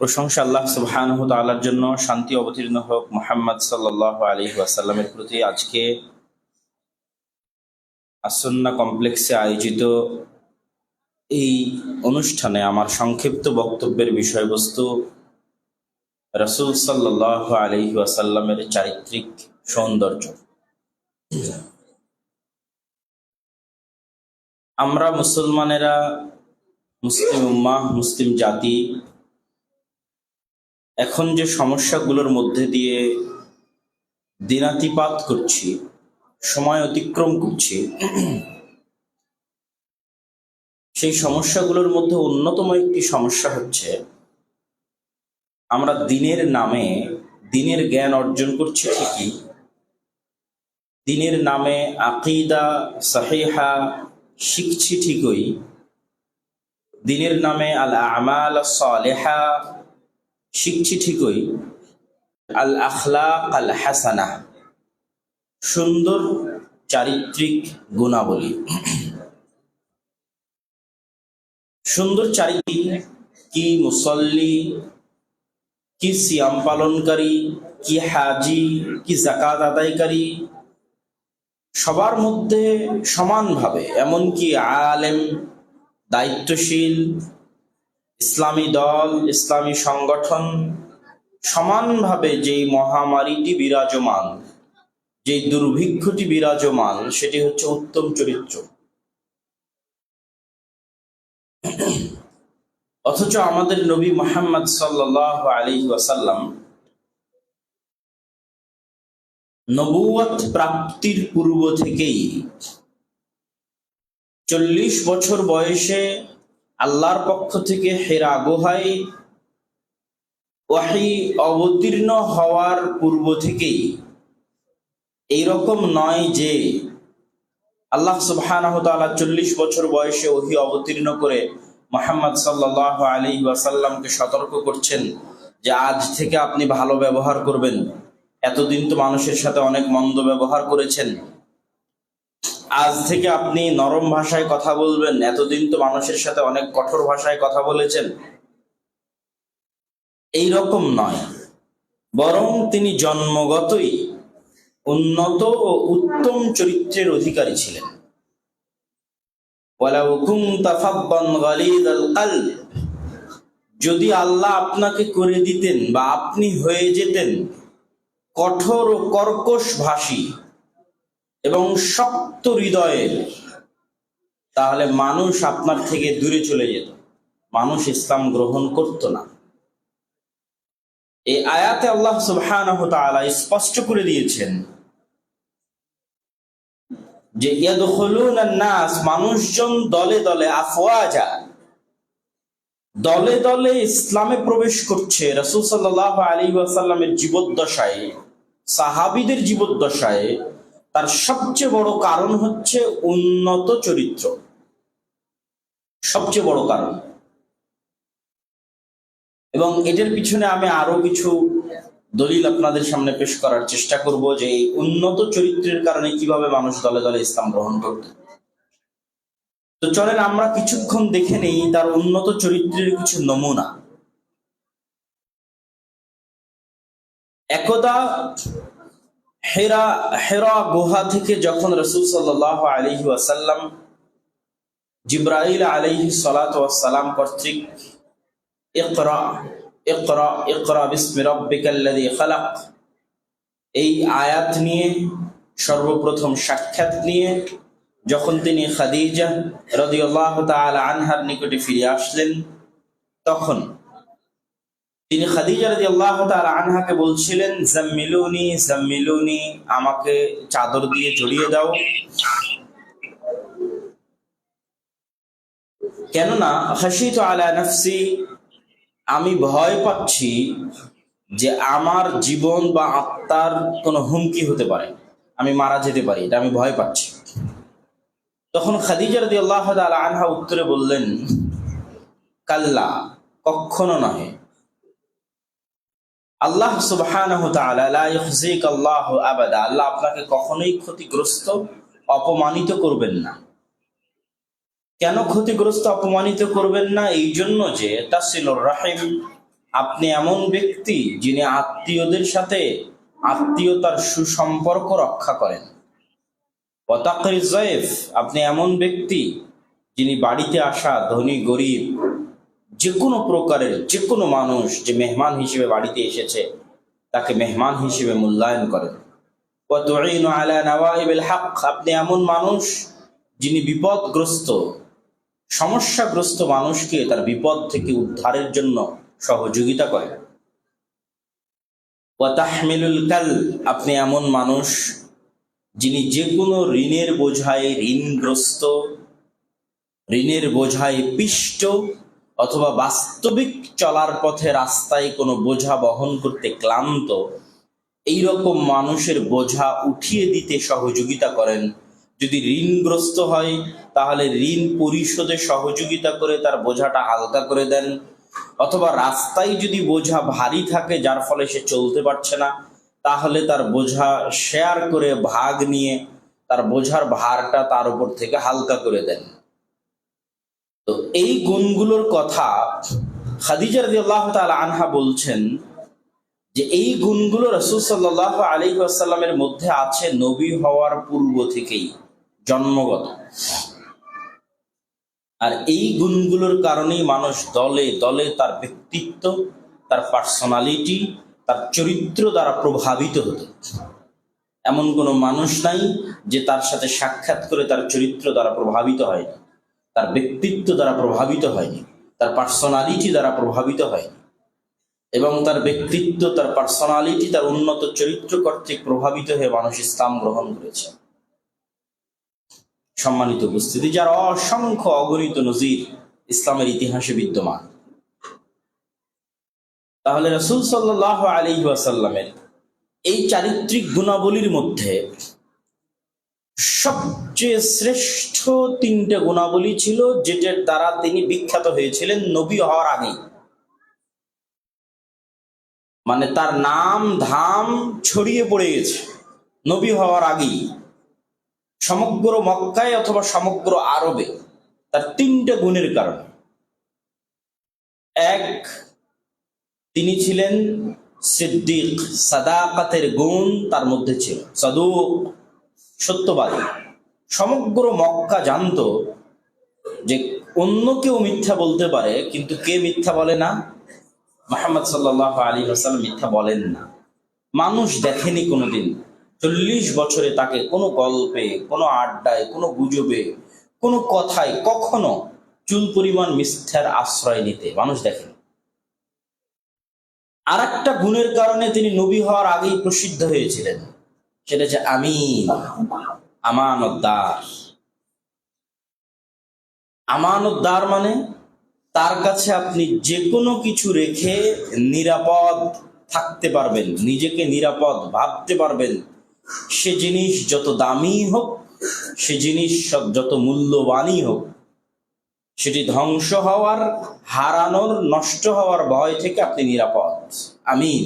প্রশংসা আল্লাহ সুবহানাহু ওয়া তাআলার জন্য, শান্তি অবতীর্ণ হোক মুহাম্মদ সাল্লাল্লাহু আলাইহি ওয়াসাল্লামের প্রতি। আজকে আসন্না কমপ্লেক্সে আয়োজিত এই অনুষ্ঠানে আমার সংক্ষিপ্ত বক্তব্যের বিষয়বস্তু রাসূল সাল্লাল্লাহু আলাইহি ওয়াসাল্লামের চারিত্রিক সৌন্দর্য। আমরা মুসলমানেরা, মুসলিম উম্মাহ, মুসলিম জাতি এখন যে সমস্যাগুলোর মধ্যে দিয়ে দিনাতিপাত করছি, সময় অতিক্রম করছি, সেই সমস্যাগুলোর মধ্যে অন্যতম একটি সমস্যা হচ্ছে আমরা দিনের নামে দিনের জ্ঞান অর্জন করছি ঠিকই, দিনের নামে আকিদা সাহিহা শিখছি ঠিকই, দিনের নামে আল আমাল সালেহা শিখছি ঠিকই, আল আখলাক আল হাসানা সুন্দর চারিত্রিক গুণাবলী, সুন্দর চারিত্রিক কি মুসল্লি, কি সিয়াম পালনকারী, কি হাজি, কি যাকাত আদায়কারী, সবার মধ্যে সমানভাবে, এমনকি আলেম, দায়িত্বশীল, ইসলামী দল, ইসলামী সংগঠন, সমানভাবে যেই মহামারীটি বিরাজমান, যেই দুর্ভিক্ষটি বিরাজমান, সেটি হচ্ছে উত্তম চরিত্র। অথচ আমাদের নবী মুহাম্মদ সাল্লাল্লাহু আলাইহি ওয়াসাল্লাম নবুয়ত প্রাপ্তির পূর্ব থেকেই 40 বছর বয়সে আল্লাহর পক্ষ থেকে হিরা গুহায় ওহী অবতীর্ণ হওয়ার পূর্ব থেকেই এইরকম নয় যে আল্লাহ সুবহানাহু ওয়া তাআলা 40 বছর বয়সে ওহী অবতীর্ণ করে মুহাম্মদ সাল্লাল্লাহু আলাইহি ওয়াসাল্লামকে সতর্ক করছেন যে আজ থেকে আপনি ভালো ব্যবহার করবেন, এতদিন তো মানুষের সাথে অনেক মন্দ ব্যবহার করেছেন, আজ থেকে আপনি নরম ভাষায় কথা বলবেন, এতদিন তো মানুষের সাথে অনেক কঠোর ভাষায় কথা বলেছেন। এই রকম নয়, বরং তিনি জন্মগতই উন্নত ও উত্তম চরিত্রের অধিকারী ছিলেন। ওয়ালাউ কুনতা ফাদ্দান গালিযাল কলব, যদি আল্লাহ আপনাকে করে দিতেন বা আপনি হয়ে যেতেন কঠোর ও কর্কশ ভাষী এবং শক্ত হৃদয়ের, তাহলে মানুষ আপনার থেকে দূরে চলে যেত, মানুষ ইসলাম গ্রহণ করত না। এই আয়াতে আল্লাহ সুবহানাহু ওয়া তাআলা স্পষ্ট করে দিয়েছেন যে ইয়াদখুলুনান নাস, মানুষজন দলে দলে, আফওয়াজা, দলে দলে ইসলামে প্রবেশ করছে। রাসূল সাল্লাল্লাহু আলাইহি ওয়াসাল্লামের জীবদ্দশায়, সাহাবীদের জীবদ্দশায় তার সবচেয়ে বড় কারণ হচ্ছে উন্নত চরিত্র, সবচেয়ে বড় কারণ। এবং এটার পিছনে আমি আরো কিছু দলিল আপনাদের সামনে পেশ করার চেষ্টা করব যে এই উন্নত চরিত্রের কারণে কিভাবে মানুষ দলে দলে ইসলাম গ্রহণ করত। তো চলেন আমরা কিছুক্ষণ দেখে নেই তার উন্নত চরিত্রের কিছু নমুনা। একদা হিরা গুহা থেকে যখন রাসূল সাল্লাল্লাহু আলাইহি ওয়াসাল্লাম জিবরাইল আলাইহিস সালাতু ওয়াস সালাম কর্তৃক ইকরা ইকরা ইকরা বিসমি রাব্বিকাল্লাযী খালাক এই আয়াত নিয়ে সর্বপ্রথম সাক্ষাৎ নিয়ে যখন তিনি খাদিজা রাদিয়াল্লাহু তাআলা আনহার নিকটে ফিরে আসলেন, তখন তিনি খাদিজা রাদিয়াল্লাহু তাআলা আনহাকে বলছিলেন, জাম্মিলুনি জাম্মিলুনি, আমাকে চাদর দিয়ে জড়িয়ে দাও। কেননা খাশিতু আলা নাফসি, আমি ভয় পাচ্ছি যে আমার জীবন বা আত্মার কোনো হুমকি হতে পারে, আমি মারা যেতে পারি, এটা আমি ভয় পাচ্ছি। তখন খাদিজা রাদিয়াল্লাহু তাআলা আনহা উত্তরে বললেন, কাল্লা, কখনো নহে, আল্লাহ সুবহানাহু ওয়া তাআলা লা ইখজিকাল্লাহু আবাদা, আল্লাহ আপনাকে কখনোই ক্ষতিগ্রস্ত, অপমানিত করবেন না। কেন ক্ষতিগ্রস্ত অপমানিত করবেন না? এই জন্য যে তাসিলুর রাহিম, আপনি এমন ব্যক্তি যিনি আত্মীয়দের সাথে আত্মীয়তার সুসম্পর্ক রক্ষা করেন। ওয়া তাকরিজ যায়ফ, আপনি এমন ব্যক্তি যিনি বাড়িতে আসা ধনী গরিব যে কোনো প্রকারের যে কোনো মানুষ যে মেহমান হিসেবে বাড়িতে এসেছে তাকে মেহমান হিসেবে মূল্যায়ন করেন। ওয়া তুঈনু আলা নাওয়াইবিল হক, আপনি এমন মানুষ যিনি বিপদগ্রস্ত সমস্যাগ্রস্ত মানুষকে তার বিপদ থেকে উদ্ধারের জন্য সহযোগিতা করেন। ওয়া তাহমিলুল কাল, আপনি এমন মানুষ যিনি যে কোনো ঋণের বোঝায় ঋণগ্রস্ত, ঋণের বোঝায় পিষ্ট, অথবা বাস্তবিক চলার পথে রাস্তায় কোনো বোঝা বহন করতে ক্লান্ত, এই রকম মানুষের বোঝা উঠিয়ে দিতে সহযোগিতা করেন। যদি ঋণগ্রস্ত হয় তাহলে ঋণ পরিশোধে সহযোগিতা করে তার বোঝাটা হালকা করে দেন, অথবা রাস্তায় যদি বোঝা ভারী থাকে যার ফলে সে চলতে পারছে না, তাহলে তার বোঝা শেয়ার করে ভাগ নিয়ে তার বোঝার ভারটা তার উপর থেকে হালকা করে দেন। তো এই গুণগুলোর কথা খাদিজা রাদিয়াল্লাহু তাআলা আনহা বলছেন যে এই গুণগুলো রাসূল সাল্লাল্লাহু আলাইহি ওয়াসাল্লামের মধ্যে আছে নবী হওয়ার পূর্ব থেকেই, জন্মগত। আর এই গুণগুলোর কারণেই মানুষ দলে দলে তার ব্যক্তিত্ব, তার পার্সোনালিটি, তার চরিত্র দ্বারা প্রভাবিত হতো। এমন কোনো মানুষ নাই যে তার সাথে সাক্ষাৎ করে তার চরিত্র দ্বারা প্রভাবিত হয়নি, তার ব্যক্তিত্ব দ্বারা প্রভাবিত হয়নি, তার পার্সোনালিটি দ্বারা প্রভাবিত হয়নি। এবং তার ব্যক্তিত্ব, তার পার্সোনালিটি, তার উন্নত চরিত্র কর্তৃক প্রভাবিত হয়ে মানুষ ইসলাম গ্রহণ করেছে। সম্মানিত উপস্থিতি, যার অসংখ্য অগণিত নজির ইসলামের ইতিহাসে বিদ্যমান। তাহলে রাসূল সাল্লাল্লাহু আলাইহি ওয়াসাল্লামের এই চারিত্রিক গুণাবলীর মধ্যে সবচেয়ে শ্রেষ্ঠ তিনটে গুণাবলী ছিল যেটার দ্বারা তিনি বিখ্যাত হয়েছিলেন নবী হওয়ার আগেই। মানে তার নাম ধাম ছড়িয়ে পড়ে গেছে নবী হওয়ার আগেই, সমগ্র মক্কায় অথবা সমগ্র আরবে, তার তিনটে গুণের কারণে। এক, তিনি ছিলেন সিদ্দিক, সাদাকাতের গুণ তার মধ্যে ছিল, সাদুক, সত্যবাদী। সমগ্র মক্কা জানতো যে অন্য কেউ মিথ্যা বলতে পারে, কিন্তু কে মিথ্যা বলে না? মুহাম্মদ সাল্লাল্লাহু আলাইহি ওয়াসাল্লাম মিথ্যা বলেন না। মানুষ দেখেনি কোনোদিন 40 বছরে তাকে কোনো গল্পে, কোনো আড্ডায়, কোনো গুজবে, কোনো কথায় কখনো চুল পরিমাণ মিথ্যার আশ্রয় নিতে মানুষ দেখেনি। আর একটা গুণের কারণে তিনি নবী হওয়ার আগেই প্রসিদ্ধ হয়েছিলেন, সেটা হচ্ছে আমিন, আমানতদার। আমানতদার মানে তার কাছে আপনি যে কোনো কিছু রেখে নিরাপদ থাকতে পারবেন, নিজেকে নিরাপদ ভাবতে পারবেন। সে জিনিস যত দামি হোক, সে জিনিস যত মূল্যবানই হোক, সেটি ধ্বংস হওয়ার, হারানোর, নষ্ট হওয়ার ভয় থেকে আপনি নিরাপদ। আমিন।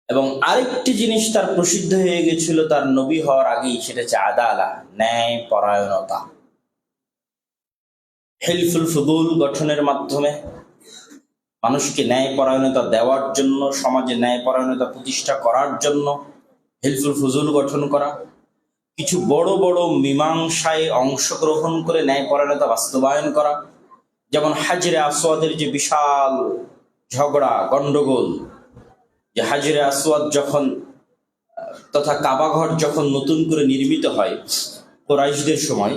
এবং আরেকটি জিনিস তার প্রসিদ্ধ হয়ে গেছিল তার নবী হওয়ার আগেই, সেটা হচ্ছে আদালা, ন্যায় পরায়ণতা। হিলফুল ফুদুল গঠনের মাধ্যমে মানুষকে ন্যায় পরায়ণতা দেওয়ার জন্য, সমাজে ন্যায় পরায়ণতা প্রতিষ্ঠা করার জন্য হিলফুল ফুজুল গঠন করা, কিছু বড় বড় মীমাংসায় অংশগ্রহণ করে ন্যায় পরায়ণতা বাস্তবায়ন করা। যেমন হাজরে আসওয়াদের যে বিশাল ঝগড়া গন্ডগোল, যে হাজরে আসওয়াদ যখন তথা কাবাঘর যখন নতুন করে নির্মিত হয় কুরাইশদের সময়,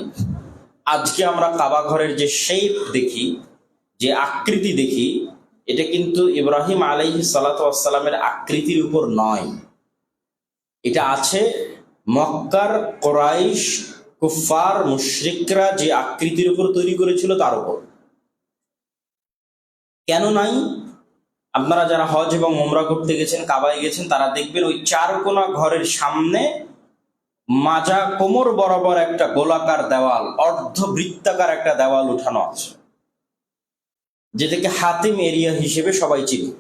আজকে আমরা কাবাঘরের যে শেপ দেখি, যে আকৃতি দেখি, এটা কিন্তু ইব্রাহিম আলাইহিস সালাতু ওয়াস সালামের আকৃতির উপর নয়। এটা আছে মক্কার কুরাইশ, কুফফার, মুশরিকরা যে আকৃতির উপর তৈরি করেছিল তার উপর। কেন নাই? আপনারা যারা হজ এবং উমরা করতে গেছেন, কাবায় গেছেন, তারা দেখবেন ওই চারকোনা ঘরের সামনে মাজা কোমর বরাবর একটা গোলাকার দেওয়াল, অর্ধবৃত্তাকার একটা দেওয়াল উঠানো আছে, যেটাকে হাতিম এরিয়া হিসেবে সবাই চিনি।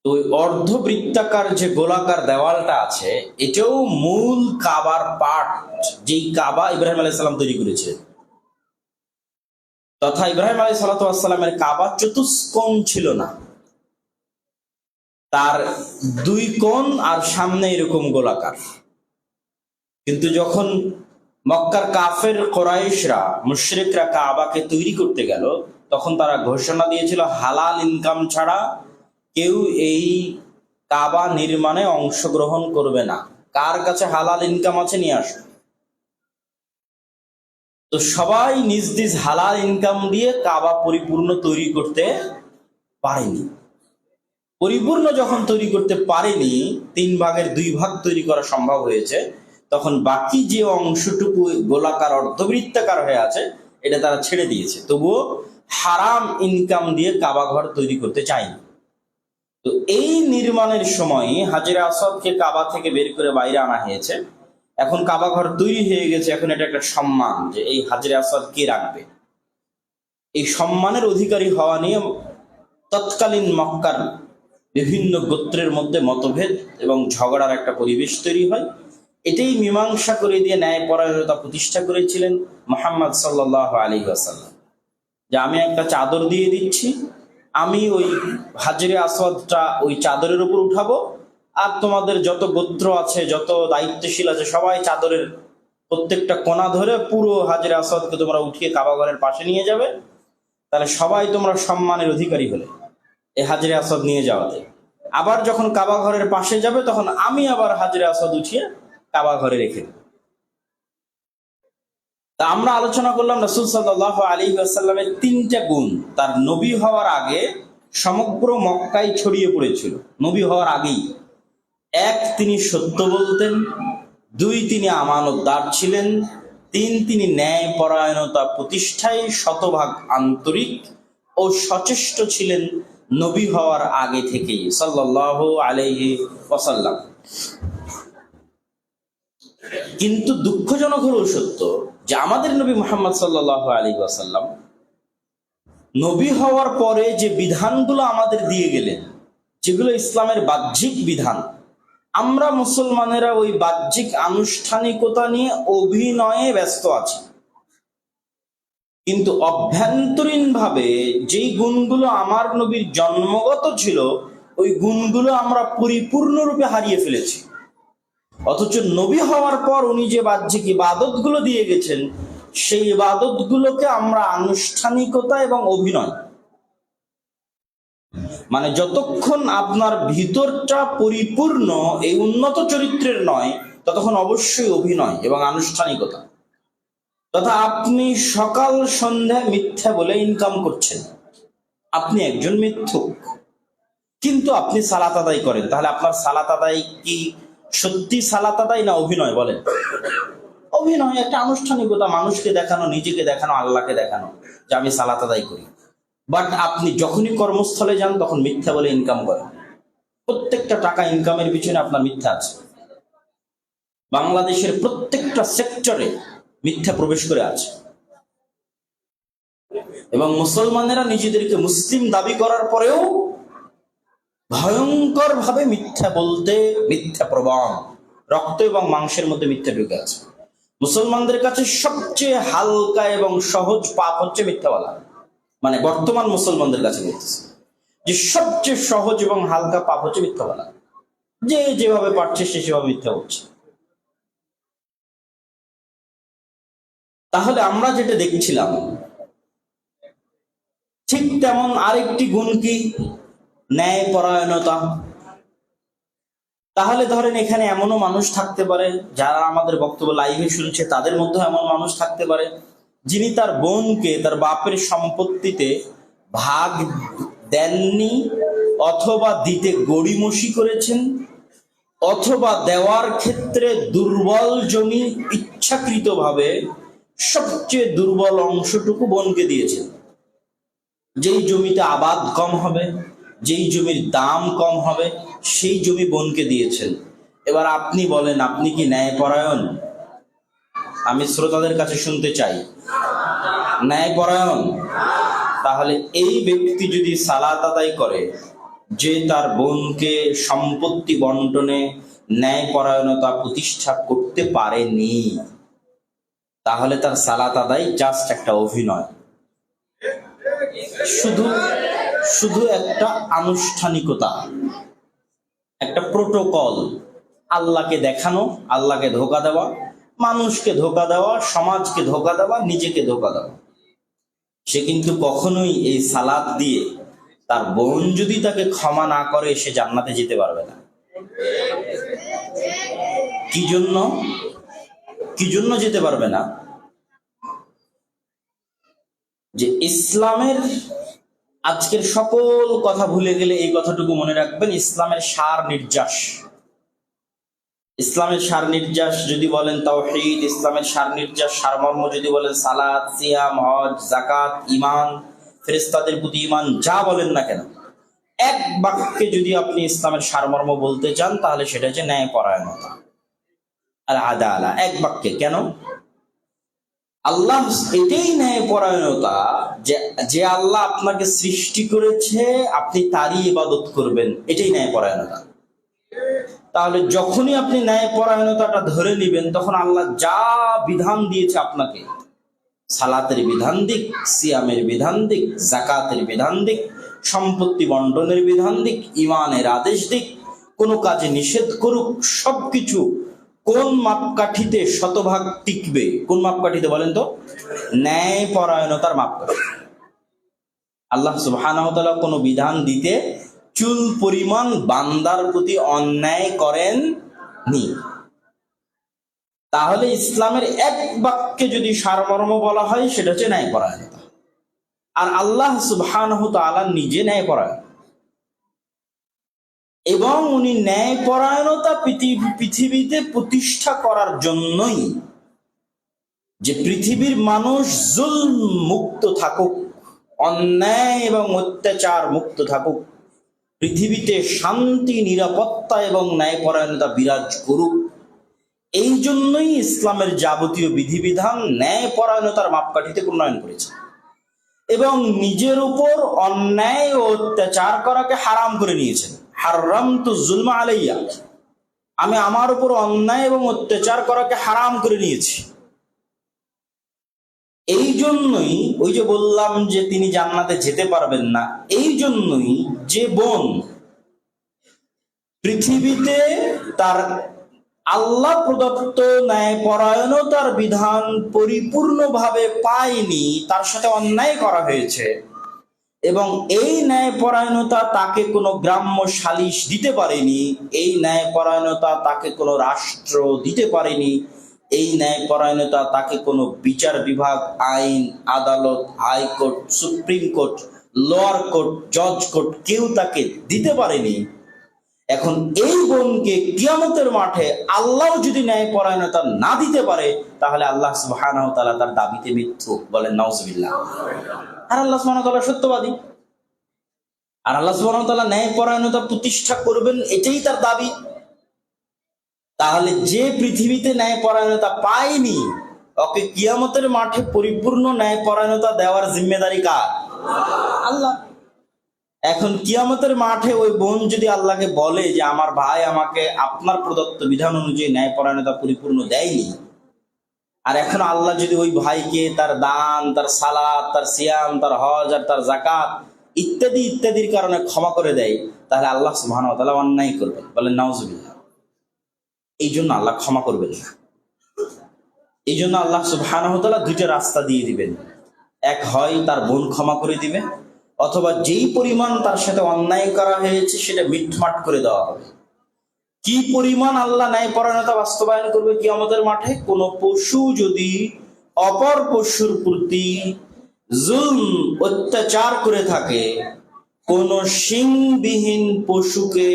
তো ওই অর্ধবৃত্তাকার যে গোলাকার দেওয়ালটা আছে, এটাও মূল কাবার পার্ট, যেই কাবা ইব্রাহিম আলাইহিস সালাম তৈরি করেছে। তথা ইব্রাহিম আলাইহিস সালামের কাবা চতুষ্কোণ ছিল না, তার 2 কোণ আর সামনে এরকম গোলাকার। কিন্তু যখন মক্কার কাফের কোরাইশরা, মুশরিকরা কাবাকে তৈরি করতে গেল, তখন তারা ঘোষণা দিয়েছিল হালাল ইনকাম ছাড়া কেউ এই কাবা নির্মাণে অংশগ্রহণ করবে না। কার কাছে হালাল ইনকাম আছে নিয়ে আসো। তো সবাই নিজ নিজ হালাল ইনকাম দিয়ে কাবা পরিপূর্ণ তৈরি করতে পারেনি। পরিপূর্ণ যখন তৈরি করতে পারেনি, 3 ভাগের 2 ভাগ তৈরি করা সম্ভব হয়েছে, তখন বাকি যে অংশটুকু গোলাকার অর্ধবৃত্তাকার হয়ে আছে, এটা তারা ছেড়ে দিয়েছে। তবুও হারাম ইনকাম দিয়ে কাবা ঘর তৈরি করতে চায়নি। তো এই নির্মাণের সময় হাজরে আসওয়াদকে কাবা থেকে বের করে বাইরে আনা হয়েছে। এখন কাবা ঘর তৈরি হয়ে গেছে, এখন এটা একটা সম্মান যে এই হাজরে আসওয়াদ কে রাখবে। এই সম্মানের অধিকারী হওয়া নিয়ে তৎকালীন মক্কার বিভিন্ন গোত্রের মধ্যে মতভেদ এবং ঝগড়ার একটা পরিবেশ তৈরি হয়। এটাই মীমাংসা করে দিয়ে ন্যায়পরায়ণতা প্রতিষ্ঠা করেছিলেন মুহাম্মদ সাল্লাল্লাহু আলাইহি ওয়াসাল্লাম, যে আমি একটা চাদর দিয়ে দিচ্ছি, আমি ওই হাজরে আসওয়াদটা ওই চাদরের উপর উঠাবো, আর তোমাদের যত গোত্র আছে, যত দায়িত্বশীল আছে, সবাই চাদরের প্রত্যেকটা কোণা ধরে পুরো হাজরে আসওয়াদকে তোমরা উঠিয়ে কাবা ঘরের পাশে নিয়ে যাবে। তাহলে সবাই তোমরা সম্মানের অধিকারী হলে এই হাজরে আসওয়াদ নিয়ে যাওয়াতে। আবার যখন কাবা ঘরের পাশে যাবে, তখন আমি আবার হাজরে আসওয়াদ উঠিয়ে কাবা ঘরে রেখে দেব। তা আমরা আলোচনা করলাম রাসূল সাল্লাল্লাহু আলাইহি ওয়াসাল্লামের 3টা গুণ তার নবী হওয়ার আগে সমগ্র মক্কায় ছড়িয়ে পড়েছিল। নবী হওয়ার আগেই: 1, তিনি সত্য বলতেন; 2, তিনি আমানতদার ছিলেন; 3, তিনি ন্যায়পরায়ণতা প্রতিষ্ঠায় শতভাগ আন্তরিক ও সচেষ্ট ছিলেন নবী হওয়ার আগে থেকেই সাল্লাল্লাহু আলাইহি ওয়াসাল্লাম। কিন্তু দুঃখজনক হলেও সত্য যে আমাদের নবী মুহাম্মদ সাল্লাল্লাহু আলাইহি ওয়াসাল্লাম নবী হওয়ার পরে যে বিধানগুলো আমাদের দিয়ে গেলেন, যেগুলো ইসলামের বাহ্যিক বিধান, আমরা মুসলমানেরা ওই বাহ্যিক আনুষ্ঠানিকতা নিয়ে অভিনয়ে ব্যস্ত আছি। কিন্তু অভ্যন্তরীণভাবে যেই গুণগুলো আমার নবীর জন্মগত ছিল, ওই গুণগুলো আমরা পরিপূর্ণরূপে হারিয়ে ফেলেছি। অথচ নবী হওয়ার পর উনি যে বাহ্যিক ইবাদতগুলো দিয়ে গেছেন, সেই ইবাদতগুলোকে আমরা আনুষ্ঠানিকতা এবং অভিনয়, মানে যতক্ষণ আপনার ভিতরটা পরিপূর্ণ এই উন্নত চরিত্রের নয়, ততক্ষণ অবশ্যই অভিনয় এবং আনুষ্ঠানিকতা। তথা আপনি সকাল সন্ধ্যায় মিথ্যা বলে ইনকাম করছেন, আপনি একজন মিথ্যুক, কিন্তু আপনি সালাত আদায় করেন। তাহলে আপনার সালাত আদায় কি সত্যি সালাত আদায় না অভিনয়? বলেন। অভিনয়, একটা আনুষ্ঠানিকতা, মানুষকে দেখানো, নিজেকে দেখানো, আল্লাহকে দেখানো যে আমি সালাত আদায় করি। বাট আপনি যখনই কর্মস্থলে যান, তখন মিথ্যা বলে ইনকাম করেন। প্রত্যেকটা টাকা ইনকামের পিছনে আপনার মিথ্যা আছে। বাংলাদেশের প্রত্যেকটা সেক্টরে মিথ্যা প্রবেশ করে আছে, এবং মুসলমানেরা নিজেদেরকে মুসলিম দাবি করার পরেও ভয়ঙ্কর ভাবে মিথ্যা বলতে, মিথ্যা প্রবণ, রক্ত এবং মাংসের মধ্যে মিথ্যা ঢুকে আছে। মুসলমানদের কাছে সবচেয়ে হালকা এবং সহজ পাপ হচ্ছে মিথ্যা বলা। মানে বর্তমান মুসলমানদের কাছে বলতেছে যে সবচেয়ে সহজ এবং হালকা পাপ হচ্ছে মিথ্যা বলা। যে যেভাবে পারছে সে সেভাবে মিথ্যা বলছে। তাহলে আমরা যেটা দেখছিলাম, ঠিক তেমন আরেকটি গুণ কি? ন্যায়পরায়ণতা। তাহলে ধরেন এখানে এমনও মানুষ থাকতে পারে, যারা আমাদের বক্তব্য লাইভে শুনছে, তাদের মধ্যে এমন মানুষ থাকতে পারে যিনি তার বোনকে তার বাপের সম্পত্তিতে ভাগ দেননি, অথবা দিতে গড়িমসি করেছেন, অথবা দেওয়ার ক্ষেত্রে দুর্বল জমি ইচ্ছাকৃতভাবে সবচেয়ে দুর্বল অংশটুকু বোনকে দিয়েছেন। যেই জমিতে আবাদ কম হবে, যেই জমির দাম কম হবে, সেই জমি বোনকে দিয়েছেন। এবার আপনি বলেন, আপনি কি ন্যায়পরায়ণ? আমি শ্রোতাদের কাছে শুনতে চাই, ন্যায়পরায়ণ? তাহলে এই ব্যক্তি যদি সালাত আদায় করে, যে তার বোনকে সম্পত্তি বন্টনে ন্যায়পরায়ণতা প্রতিষ্ঠা করতে পারেনি, তাহলে তার সালাত আদায় জাস্ট একটা অভিনয়, শুধু শুধু একটা আনুষ্ঠানিকতা, একটা প্রোটোকল, আল্লাহকে দেখানো, আল্লাহকে ধোঁকা দেওয়া, মানুষকে ধোঁকা দেওয়া, সমাজকে ধোঁকা দেওয়া, নিজেকে ধোঁকা দেওয়া। সে কিন্তু কখনোই এই সালাত দিয়ে তার বোন যদি তাকে ক্ষমা না করে সে জান্নাতে যেতে পারবে না। কি জন্য যেতে পারবে না? যে ইসলামের আজকের সকল কথা ভুলে গেলে এই কথাটুকু মনে রাখবেন, ইসলামের সার নির্যাস। ইসলামের সার নির্যাস যদি বলেন তাওহীদ, ইসলামের সার নির্যাস সারমর্ম যদি বলেন সালাত, সিয়াম, হজ, যাকাত, ঈমান, ফেরেশতাদের প্রতি ঈমান, যা বলেন না কেন, এক বাক্যে যদি আপনি ইসলামের সারমর্ম বলতে চান তাহলে সেটা হচ্ছে ন্যায়পরায়ণতা, আল আদালা। এক বাক্যে। কেন? আল্লাহ এটাই ন্যায়পরায়ণতা যে আল্লাহ আপনাকে সৃষ্টি করেছে, আপনি তারই ইবাদত করবেন, এটাই ন্যায়পরায়ণতা। তাহলে যখনই আপনি ন্যায়পরায়ণতাটা ধরে নেবেন, তখন আল্লাহ যা বিধান দিয়েছে আপনাকে, সালাতের বিধান দিক, সিয়ামের বিধান দিক, যাকাতের বিধান দিক, সম্পত্তি বন্টনের বিধান দিক, ঈমানের আদেশ দিক, কোনো কাজে নিষেধ করুক, সবকিছু কোন মাপকাঠিতে শতভাগ টিকবে? কোন মাপকাঠিতে বলেন তো? ন্যায়পরায়ণতার মাপকাঠি। আল্লাহ সুবহানাহু ওয়া তাআলা কোনো বিধান দিতে চুল পরিমাণ বান্দার প্রতি অন্যায় করেন নি। তাহলে ইসলামের এক বাক্যে যদি সারমর্ম বলা হয় সেটা হচ্ছে ন্যায়পরায়ণতা। আর আল্লাহ সুবহানাহু ওয়া তাআলা নিজে ন্যায়পরায়ণ, এবং উনি ন্যায়পরায়ণতা পৃথিবীতে প্রতিষ্ঠা করার জন্যই যে পৃথিবীর মানুষ জুলম মুক্ত থাকুক, অন্যায় এবং অত্যাচার মুক্ত থাকুক, পৃথিবীতে শান্তি, নিরাপত্তা এবং ন্যায়পরায়ণতা বিরাজ করুক, এই জন্যই ইসলামের যাবতীয় বিধিবিধান ন্যায়পরায়ণতার মাপকাঠিতে প্রণয়ন করেছে এবং নিজের উপর অন্যায় ও অত্যাচার করাকে হারাম করে নিয়েছেন। হারামতু যুলমা আলাইয়া, আমি আমার উপর অন্যায় এবং অত্যাচার করাকে হারাম করে নিয়েছি। এই জন্যই ওই যে বললাম যে তিনি জান্নাতে যেতে পারবেন না, এই জন্যই যে বোন পৃথিবীতে তার আল্লাহ প্রদত্ত ন্যায়পরায়ণতার বিধান পরিপূর্ণভাবে পায়নি, তার সাথে অন্যায় করা হয়েছে, এবং এই ন্যায়পরায়ণতা তাকে কোনো গ্রাম্য সালিশ দিতে পারেনি, এই ন্যায়পরায়ণতা তাকে কোনো রাষ্ট্র দিতে পারেনি, এই ন্যায়পরায়ণতা তাকে কোনো বিচার বিভাগ, আইন, আদালত, high court, supreme court, lower court, জজ কোর্ট কেউ তাকে দিতে পারেনি। এখন এই বোনকে কিয়ামতের মাঠে আল্লাহ যদি ন্যায়পরায়ণতা না দিতে পারে, তাহলে আল্লাহ সুবহানাহু ওয়া তাআলা তার দাবিতে মিথ্যুক, বলেন নাউজুবিল্লাহ। আর আল্লাহ সুবহানাহু ওয়া তাআলা সত্যবাদী, আর আল্লাহ সুবহানাহু ওয়া তাআলা ন্যায়পরায়ণতা প্রতিষ্ঠা করবেন, এটাই তার দাবি। তাহলে যে পৃথিবীতে ন্যায়পরায়ণতা পায়নি, ওকে কিয়ামতের মাঠে পরিপূর্ণ ন্যায়পরায়ণতা দেওয়ার জিম্মেদারি কার? আল্লাহ। এখন কিয়ামতের মাঠে ওই বোন যদি আল্লাহকে বলে যে আমার ভাই আমাকে আপনার প্রদত্ত বিধান অনুযায়ী ন্যায়পরায়ণতা পরিপূর্ণ দেয়নি, আর এখন আল্লাহ যদি ওই ভাইকে তার দান, তার সালাত, তার সিয়াম, তার হজ আর তার যাকাত ইত্যাদি ইত্যাদির কারণে ক্ষমা করে দেয়, তাহলে আল্লাহ সুবহানাহু ওয়া তাআলা অন্যায় করবেন, বলেন নাউজুবিল্লাহ। এই জন্য আল্লাহ ক্ষমা করবেন না। এই জন্য আল্লাহ সুবহানাহু ওয়া তাআলা দুইটা রাস্তা দিয়ে দিবেন। এক হয় তার বোন ক্ষমা করে দিবে, অথবা যেই পরিমাণ তার সাথে অন্যায় করা হয়েছে সেটা মিটমাট করে দেওয়া হবে। কি পরিমাণ আল্লাহ ন্যায়পরায়ণতা বাস্তবায়ন করবে কিয়ামতের মাঠে? কোন পশু যদি অপর পশুর প্রতি জুলম, অত্যাচার করে থাকে, কোন শিংবিহীন পশুকে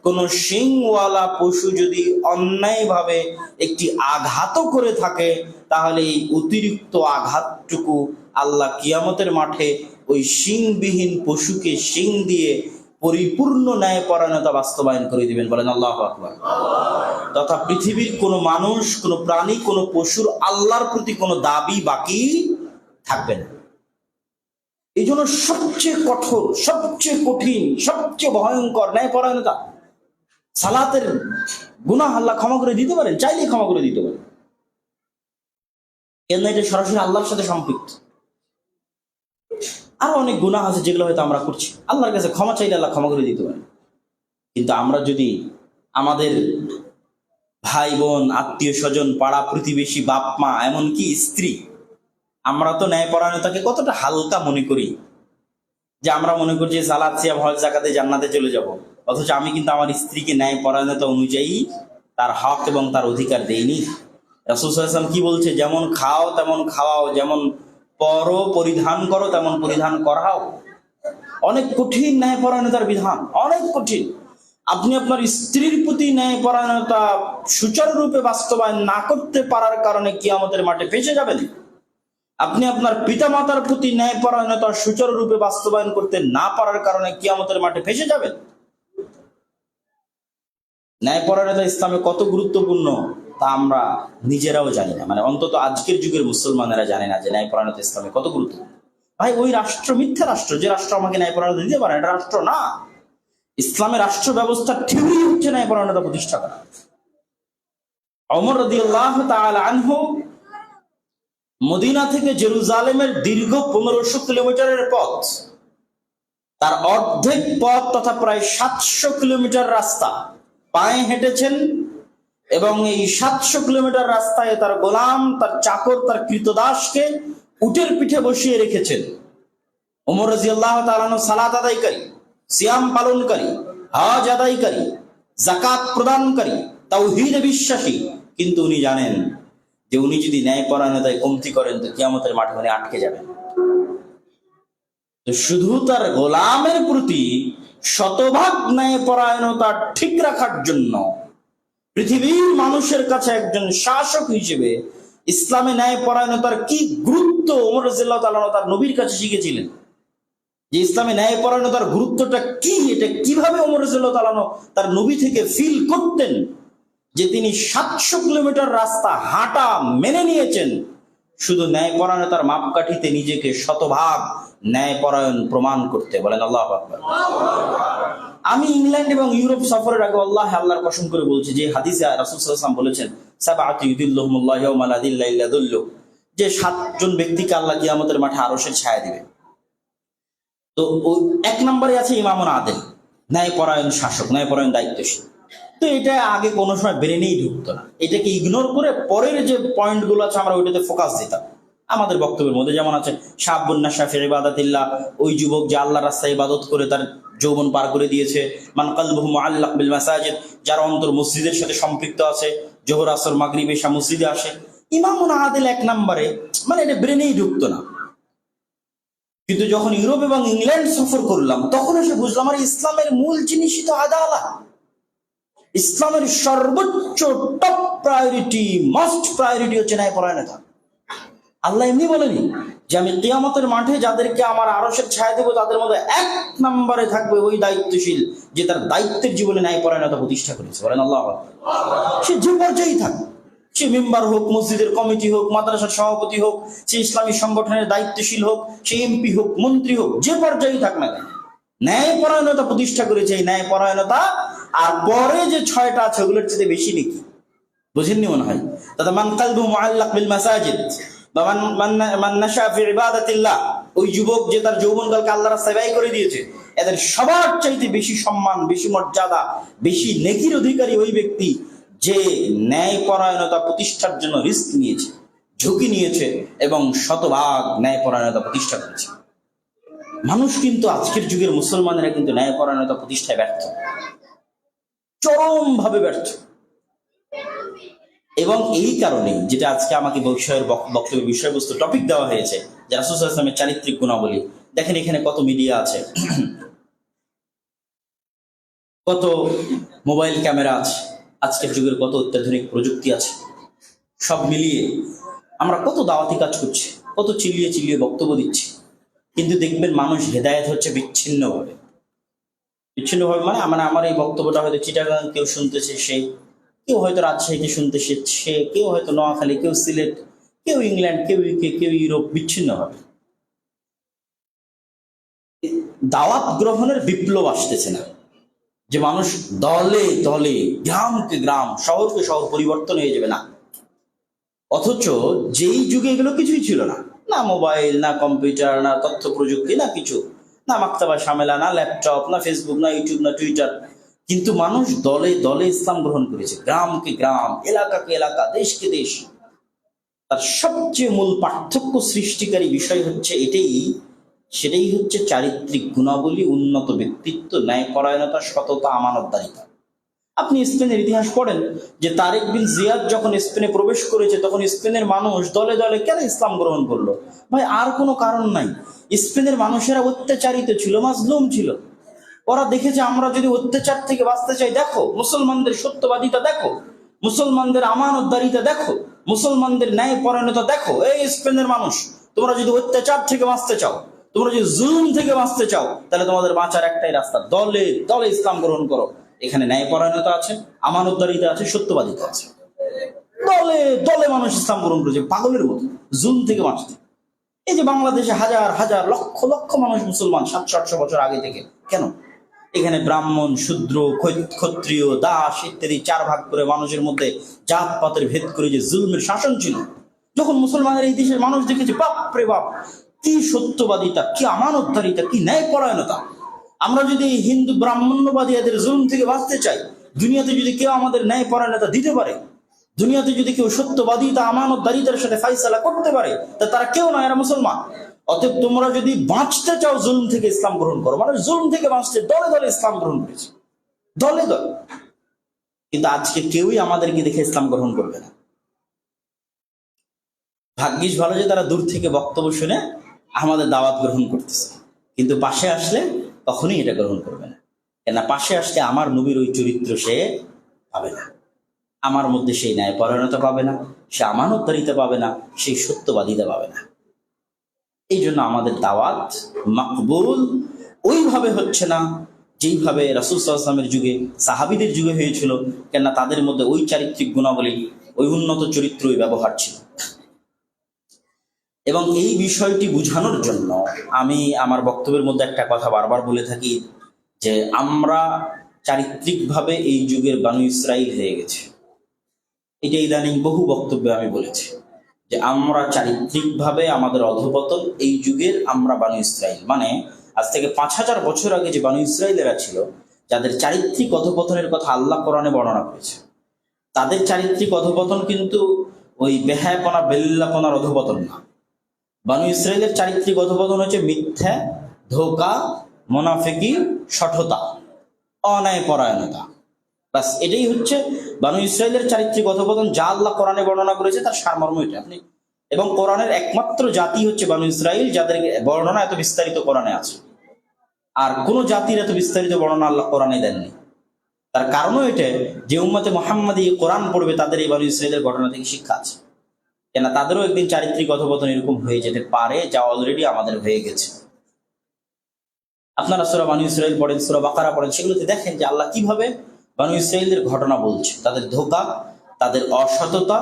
কোন শিংওয়ালা পশু যদি অন্যায়ভাবে একটি আঘাত করে থাকে, তাহলে এই অতিরিক্ত আঘাতটুকু আল্লাহ কিয়ামতের মাঠে ওই শিংবিহীন পশুকে শিং দিয়ে পরিপূর্ণ ন্যায়পরায়ণতা বাস্তবায়ন করে দিবেন, বলেন আল্লাহু আকবার। তথা পৃথিবীর কোনো মানুষ, কোনো প্রাণী, কোনো পশুর আল্লাহর প্রতি কোনো দাবি বাকি থাকবে না। এই জন্য সবচেয়ে কঠোর, সবচেয়ে কঠিন, সবচেয়ে ভয়ঙ্কর ন্যায়পরায়ণতা। সালাতের গুনাহ আল্লাহ ক্ষমা করে দিতে পারেন, চাইলে ক্ষমা করে দিতে পারেন, কেন এটা সরাসরি আল্লাহর সাথে সম্পৃক্ত। আরো অনেক গুনাহ আছে যেগুলো হয়তো আমরা করছি, আল্লাহর কাছে ক্ষমা চাইলে আল্লাহ ক্ষমা করে দিতে পারেন। কিন্তু আমরা যদি আমাদের ভাই বোন, আত্মীয় স্বজন, পাড়া প্রতিবেশী, বাপ মা, এমনকি স্ত্রী, আমরা তো ন্যায়পরায়ণতাকে কতটা হালকা মনে করি, যে আমরা মনে করি যে সালাত সিয়াম হজ যাকাতে জান্নাতে চলে যাব, অথচ আমি কিন্তু আমার স্ত্রীকে ন্যায়পরায়ণতা অনুযায়ী তার হক এবং তার অধিকার দেইনি। রাসূল সাল্লাল্লাহু আলাইহি ওয়াসাল্লাম কি বলছে? যেমন খাও তেমন খাওয়াও, যেমন পরো পরিধান করো তেমন পরিধান করাও। অনেক কঠিন ন্যায়পরায়ণতার বিধান, অনেক কঠিন। আপনি আপনার স্ত্রীর প্রতি ন্যায়পরায়ণতা সুচারুরূপে বাস্তবায়ন না করতে পারার কারণে কিয়ামতের মাঠে ফেঁসে যাবেন। আপনি আপনার পিতামাতার প্রতি ন্যায়পরায়ণতা সুচারুরূপে বাস্তবায়ন করতে না পারার কারণে কিয়ামতের মাঠে ফেঁসে যাবেন। ন্যায়পরায়ণতা ইসলামে কত গুরুত্বপূর্ণ তা আমরা নিজেরাও জানি না, মানে অন্তত আজকের যুগের মুসলমানেরা জানে না যে ন্যায়পরায়ণতা ইসলামে কত গুরুত্বপূর্ণ। ভাই, ওই রাষ্ট্র মিথ্যা রাষ্ট্র, যে রাষ্ট্র আমাকে ন্যায়পরায়ণতা দিতে পারে, এটা রাষ্ট্র না। ইসলামের রাষ্ট্র ব্যবস্থার থিওরি হচ্ছে ন্যায়পরায়ণতা প্রতিষ্ঠা করা। ওমর রাদিয়াল্লাহু তাআলা আনহু মদিনা থেকে জেরুজালেমের দীর্ঘ 1500 কিলোমিটারের পথ, তার অর্ধেক পথ তথা প্রায় 700 কিলোমিটার রাস্তা পায়ে হেঁটেছেন, এবং এই 700 কিলোমিটার রাস্তায় তার গোলাম, তার চাকর, তার কৃতদাসকে উটের পিঠে বসিয়ে রেখেছেন। ওমর রাদিয়াল্লাহু তাআলা আনহু সালাত আদায়কারী, সিয়াম পালনকারী, হজ আদায়কারী, যাকাত প্রদানকারী, তাওহীদে বিশ্বাসী, কিন্তু উনি জানেন যে উনি যদি ন্যায়পরায়ণতায় কমতি করেন তো কিয়ামতের মাঠে উনি আটকে যাবেন। তো শুধু তার গোলামের প্রতি শতভাগ ন্যায়পরায়ণতা ঠিক রাখার জন্য পৃথিবীর মানুষের কাছে একজন শাসক হিসেবে ইসলামে ন্যায়পরায়ণতার কি গুরুত্ব ওমর রাদিয়াল্লাহু তাআলা তার নবীর কাছে শিখেছিলেন, যে ইসলামে ন্যায়পরায়ণতার গুরুত্বটা কি, এটা কিভাবে ওমর রাদিয়াল্লাহু তাআলা তার নবী থেকে ফিল করতেন, যে তিনি 700 কিলোমিটার রাস্তা হাঁটা মেনে নিয়েছেন শুধু ন্যায়পরায়ণতার মাপকাঠিতে নিজেকে শতভাগ ন্যায়পরায়ণ প্রমাণ করতে। বলেন আল্লাহু আকবার। আমি ইংল্যান্ড এবং ইউরোপ সফরের আগে আল্লাহর কসম করে বলছি যে হাদিসে রাসূল সাল্লাল্লাহু আলাইহি ওয়াসাল্লাম বলেছেন, সাবআতু ইউদিল্লুহুমুল্লাহু ইয়াওমা লা যিল্লা ইল্লা যিল্লুহু, যে 7জন ব্যক্তিকে আল্লাহ কিয়ামতের মাঠে আরশের ছায়া দিবে। তো এক নম্বরে আছে ইমামুন আদিল, ন্যায়পরায়ণ শাসক, ন্যায়পরায়ণ দায়িত্বশীল। তো এটা আগে কোনো সময় ব্রেনেই ঢুকতো না, এটাকে ইগনোর করে পরের যে পয়েন্টগুলো আছে আমরা ওইটাতে ফোকাস দিতাম। আমাদের বক্তব্যের মধ্যে যেমন আছে শাবুন নাশা ফি ইবাদাতিল্লাহ, ওই যুবক যে আল্লাহর রাস্তায় ইবাদত করে তার যৌবন পার করে দিয়েছে। মান কলবুহু মুআল্লাক বিল মাসাজিদ, যার অন্তর মসজিদের সাথে সম্পৃক্ত আছে, জোহর আসর মাগরিব এশা মসজিদে আসে। ইমামুন আদিল এক নম্বরে, মানে এটা ব্রেনেই ঢুকতো না। কিন্তু যখন ইউরোপ এবং ইংল্যান্ড সফর করলাম তখন এসে বুঝলাম আর ইসলামের মূল জিনিসই তো আদালত। ইসলামের সর্বোচ্চ টপ প্রায়োরিটি, মাস্ট প্রায়োরিটি হচ্ছে ন্যায়পরায়ণতা। আল্লাহ এমনি বলেনি যে আমি কিয়ামতের মাঠে যাদেরকে আমার আরশের ছায়া দেব তাদের মধ্যে এক নম্বরে থাকবে ওই দায়িত্বশীল যে তার দায়িত্বের জীবনে ন্যায়পরায়ণতা প্রতিষ্ঠা করেছে। বলেন আল্লাহু আকবার। সে যে পর্যায়েই থাকবে, সে মেম্বার হোক, মসজিদের কমিটি হোক, মাদ্রাসার সভাপতি হোক, সে ইসলামী সংগঠনের দায়িত্বশীল হোক, সে এমপি হোক, মন্ত্রী হোক, যে পর্যায়েই থাক না কেন, ন্যায়পরায়ণতা প্রতিষ্ঠা করেছে। এই ন্যায়পরায়ণতা আর পরে যে 6টা আছে ওগুলোর চেয়ে বেশি নাকি? বুঝেননি মনে হয়? দাদা মান কলবুহু মুআল্লাক বিল মাসাজিদ বা মান নাশা ফি ইবাদাতিল্লাহ, ওই যুবক যে তার যৌবনকালকে আল্লাহর রাস্তায় ব্যয় করে দিয়েছে, এদের সবার চাইতে বেশি সম্মান, বেশি মর্যাদা, বেশি নেকির অধিকারী ওই ব্যক্তি যে ন্যায়পরায়ণতা প্রতিষ্ঠার জন্য রিস্ক নিয়েছে, ঝুঁকি নিয়েছে এবং শতভাগ ন্যায়পরায়ণতা প্রতিষ্ঠা করেছে। মানুষ কিন্তু আজকের যুগের মুসলমানেরা কিন্তু ন্যায়পরায়ণতা প্রতিষ্ঠায় ব্যর্থ, চরমভাবে ব্যর্থ। এবং এই কারণে যেটা আজকে আমাকে বক্তব্যের বিষয়বস্তু টপিক দেওয়া হয়েছে যে রাসূল সাল্লাল্লাহু আলাইহি ওয়াসাল্লামের চারিত্রিক গুণাবলী, দেখেন এখানে কত মিডিয়া আছে, কত মোবাইল ক্যামেরা আছে, আজকের যুগের কত অত্যাধুনিক প্রযুক্তি আছে, সব মিলিয়ে আমরা কত দাওয়াতি কাজ করছি, কত চিল্লিয়ে চিল্লিয়ে বক্তব্য দিচ্ছি, কিন্তু দেখবেন মানুষ হেদায়েত হচ্ছে বিচ্ছিন্নভাবে। মানে আমার এই বক্তব্যটা হয়তো চিটাগাং কেউ শুনতেছে, কেউ হয়তো রাজশাহীতে শুনতেছে, কেউ হয়তো নোয়াখালী, কেউ সিলেট, কেউ ইংল্যান্ড, কেউ ইউকে, কেউ ইউরোপ, বিচ্ছিন্নভাবে। দাওয়াত গ্রহণের বিপ্লব আসতেছে না, যে মানুষ দলে দলে গ্রামকে গ্রাম শহরকে শহর পরিবর্তন হয়ে যাবে না। অথচ যেই যুগে এগুলো কিছুই ছিল না, না মোবাইল, না কম্পিউটার, না তথ্য প্রযুক্তি, না কিছু, না মাক্তাবা সামেলা, না ল্যাপটপ, না ফেসবুক, না ইউটিউব, না টুইটার, কিন্তু মানুষ দলে দলে ইসলাম গ্রহণ করেছে, গ্রামকে গ্রাম, এলাকাকে এলাকা, দেশকে দেশ। তার সবচেয়ে মূল পার্থক্য সৃষ্টিকারী বিষয় হচ্ছে সেটাই হচ্ছে চারিত্রিক গুণাবলী, উন্নত ব্যক্তিত্ব, ন্যায়পরায়ণতা, সততা, আমানতদারিতা। আপনি স্পেনের ইতিহাস পড়েন যে তারেক বিন জিয়াদ যখন স্পেনে প্রবেশ করেছে, তখন স্পেনের মানুষ দলে দলে কেন ইসলাম গ্রহণ করলো? ভাই, আর কোনো কারণ নাই। স্পেনের মানুষেরা অত্যাচারিত ছিল, মাজলুম ছিল। ওরা দেখেছে আমরা যদি অত্যাচার থেকে বাঁচতে চাই, দেখো মুসলমানদের সত্যবাদিতা, দেখো মুসলমানদের আমানতদারিতা, দেখো মুসলমানদের ন্যায়পরায়ণতা, দেখো এই স্পেনের মানুষ, তোমরা যদি অত্যাচার থেকে বাঁচতে চাও, তোমরা যদি জুলুম থেকে বাঁচতে চাও, তাহলে তোমাদের বাঁচার একটাই রাস্তা, দলে দলে ইসলাম গ্রহণ করো। এখানে ন্যায়পরায়ণতা আছে, আমানতদারিতা আছে, সত্যবাদিতা আছে। দলে দলে মানুষ ইসলাম গ্রহণ করেছে পাগলের মতো, জুলুম থেকে বাঁচতে। এই যে বাংলাদেশে হাজার হাজার লক্ষ লক্ষ মানুষ মুসলমান 700-800 বছর আগে থেকে, কেন? এখানে ব্রাহ্মণ, শূদ্র, ক্ষত্রিয়, দাস ইত্যাদি 4 ভাগ করে মানুষের মধ্যে জাতপাতের ভেদ করে যে জুলুমের শাসন ছিল, যখন মুসলমানের এই দেশের মানুষ দেখেছে, বাপ রে বাপ, কি সত্যবাদিতা, কি আমানতদারিতা, কি ন্যায়পরায়ণতা। আমরা যদি হিন্দু ব্রাহ্মণ্যবাদী এদের জুলুম থেকে বাঁচতে চাই, দুনিয়াতে যদি কেউ আমাদের ন্যায়পরায়ণতা দিতে পারে, দুনিয়াতে যদি কেউ সত্যবাদিতা, আমানতদারিতার সাথে ফাইসালা করতে পারে, তা তারা কেউ নয়, এরা মুসলমান। অতএব তোমরা যদি বাঁচতে চাও জুলুম থেকে, ইসলাম গ্রহণ করো। মানে জুলুম থেকে বাঁচতে দলে দলে ইসলাম গ্রহণ করেছে, দলে দলে। কিন্তু আজকে কেউই আমাদেরকে দেখে ইসলাম গ্রহণ করবে না। ভাগ্যিস ভালো যে তারা দূর থেকে বক্তব্য শুনে আমাদের দাওয়াত গ্রহণ করতেছে, কিন্তু পাশে আসলে কখনোই এটা গ্রহণ করবে না। কেননা পাশে আসলে আমার নবীর ওই চরিত্র সে পাবে না, আমার মধ্যে সেই ন্যায়পরায়ণতা পাবে না, সে আমানতদারিতা পাবে না, সেই সত্যবাদিতা পাবে না। এই জন্য আমাদের দাওয়াত মাকবুল ওইভাবে হচ্ছে না যেইভাবে রাসূল সাল্লাল্লাহু আলাইহি ওয়াসাল্লামের যুগে, সাহাবীদের যুগে হয়েছিল। কেননা তাদের মধ্যে ওই চারিত্রিক গুণাবলী, ওই উন্নত চরিত্রই ব্যবহার ছিল। এবং এই বিষয়টি বোঝানোর জন্য আমি আমার বক্তব্যের মধ্যে একটা কথা বারবার বলে থাকি, যে আমরা চারিত্রিকভাবে এই যুগের বানু ইসরাইল হয়ে গেছে। এটা ইদানিং বহু বক্তব্যে আমি বলেছি যে আমরা চারিত্রিকভাবে আমাদের অধঃপতন, এই যুগের আমরা বানু ইসরাইল। মানে আজ থেকে 5000 বছর আগে যে বানু ইসরাইলেরা ছিল, যাদের চারিত্রিক অধঃপতনের কথা আল্লাহ কোরআনে বর্ণনা করেছে, তাদের চারিত্রিক অধঃপতন কিন্তু ওই বেহায়াপনা, বেল্লাপনার অধঃপতন না। বানু ইসরাইলের চারিত্রিক অধঃপতন হচ্ছে মিথ্যা, ধোঁকা, মুনাফিকি, শঠতা, অন্যায়পরায়ণতা। বাস এটাই হচ্ছে বানু ইসরাইলের চারিত্রিক অধঃপতন, যা আল্লাহ কোরআনে বর্ণনা করেছে তার সারমর্ম এটা। আপনি এবং কোরআনের একমাত্র জাতি হচ্ছে বানু ইসরাইল, যাদের বর্ণনা এত বিস্তারিত কোরআনে আছে। আর কোন জাতির এত বিস্তারিত বর্ণনা আল্লাহ কোরআনে দেননি। তার কারণও এটা যে উম্মতে মুহাম্মাদি কোরআন পড়বে, তাদের এই বানু ইসরাইলের ঘটনা থেকে শিক্ষা আছে। কেন তাদেরও একদিন চারিত্রিক অধঃপতন এরকম হয়ে যেতে পারে, যা অলরেডি আমাদের হয়ে গেছে। আপনারা সূরা বানু ইসরাইল পড়েন, সূরা বাকারা পড়েন, সেগুলোতে দেখেন যে আল্লাহ কিভাবে বানু ইসরাইলদের ঘটনা বলছে। তাদের ধোঁকা, তাদের অসততা,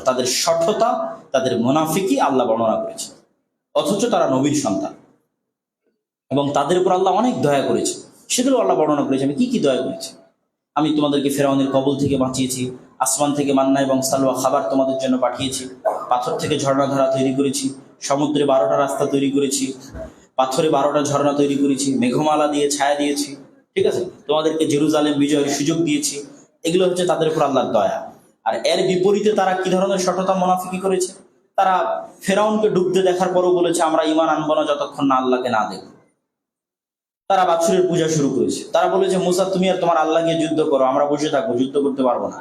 তাদের শঠতা, তাদের মুনাফিকি আল্লাহ বর্ণনা করেছে। অথচ তারা নবীর সন্তান এবং তাদের উপর আল্লাহ অনেক দয়া করেছে, সেগুলো আল্লাহ বর্ণনা করেছে। আমি কি কি দয়া করেছি? আমি তোমাদেরকে ফেরাউনের কবল থেকে বাঁচিয়েছি, আসমান থেকে মান্না এবং সালওয়া খাবার তোমাদের জন্য পাঠিয়েছি, পাথর থেকে ঝর্ণাধারা তৈরি করেছি, সমুদ্রে 12টা রাস্তা তৈরি করেছি, পাথরে 12টা ঝর্ণা তৈরি করেছি, মেঘমালা দিয়ে ছায়া দিয়েছি, ঠিক আছে, তোমাদেরকে জেরুজালেম বিজয়ের সুযোগ দিয়েছি। এগুলো হচ্ছে তাদের উপর আল্লাহর দয়া। আর এর বিপরীতে তারা কি ধরনের শঠতা, মুনাফিকি করেছে? তারা ফেরাউনকে ডুবতে দেখার পরও বলেছে আমরা ঈমান আনবো না যতক্ষণ না আল্লাহকে না দেখব। তারা বাছুরের পূজা শুরু করেছে। তারা বলেছে মুসা তুমি আর তোমার আল্লাহ গিয়ে যুদ্ধ করো, আমরা বসে থাকবো, যুদ্ধ করতে পারবো না।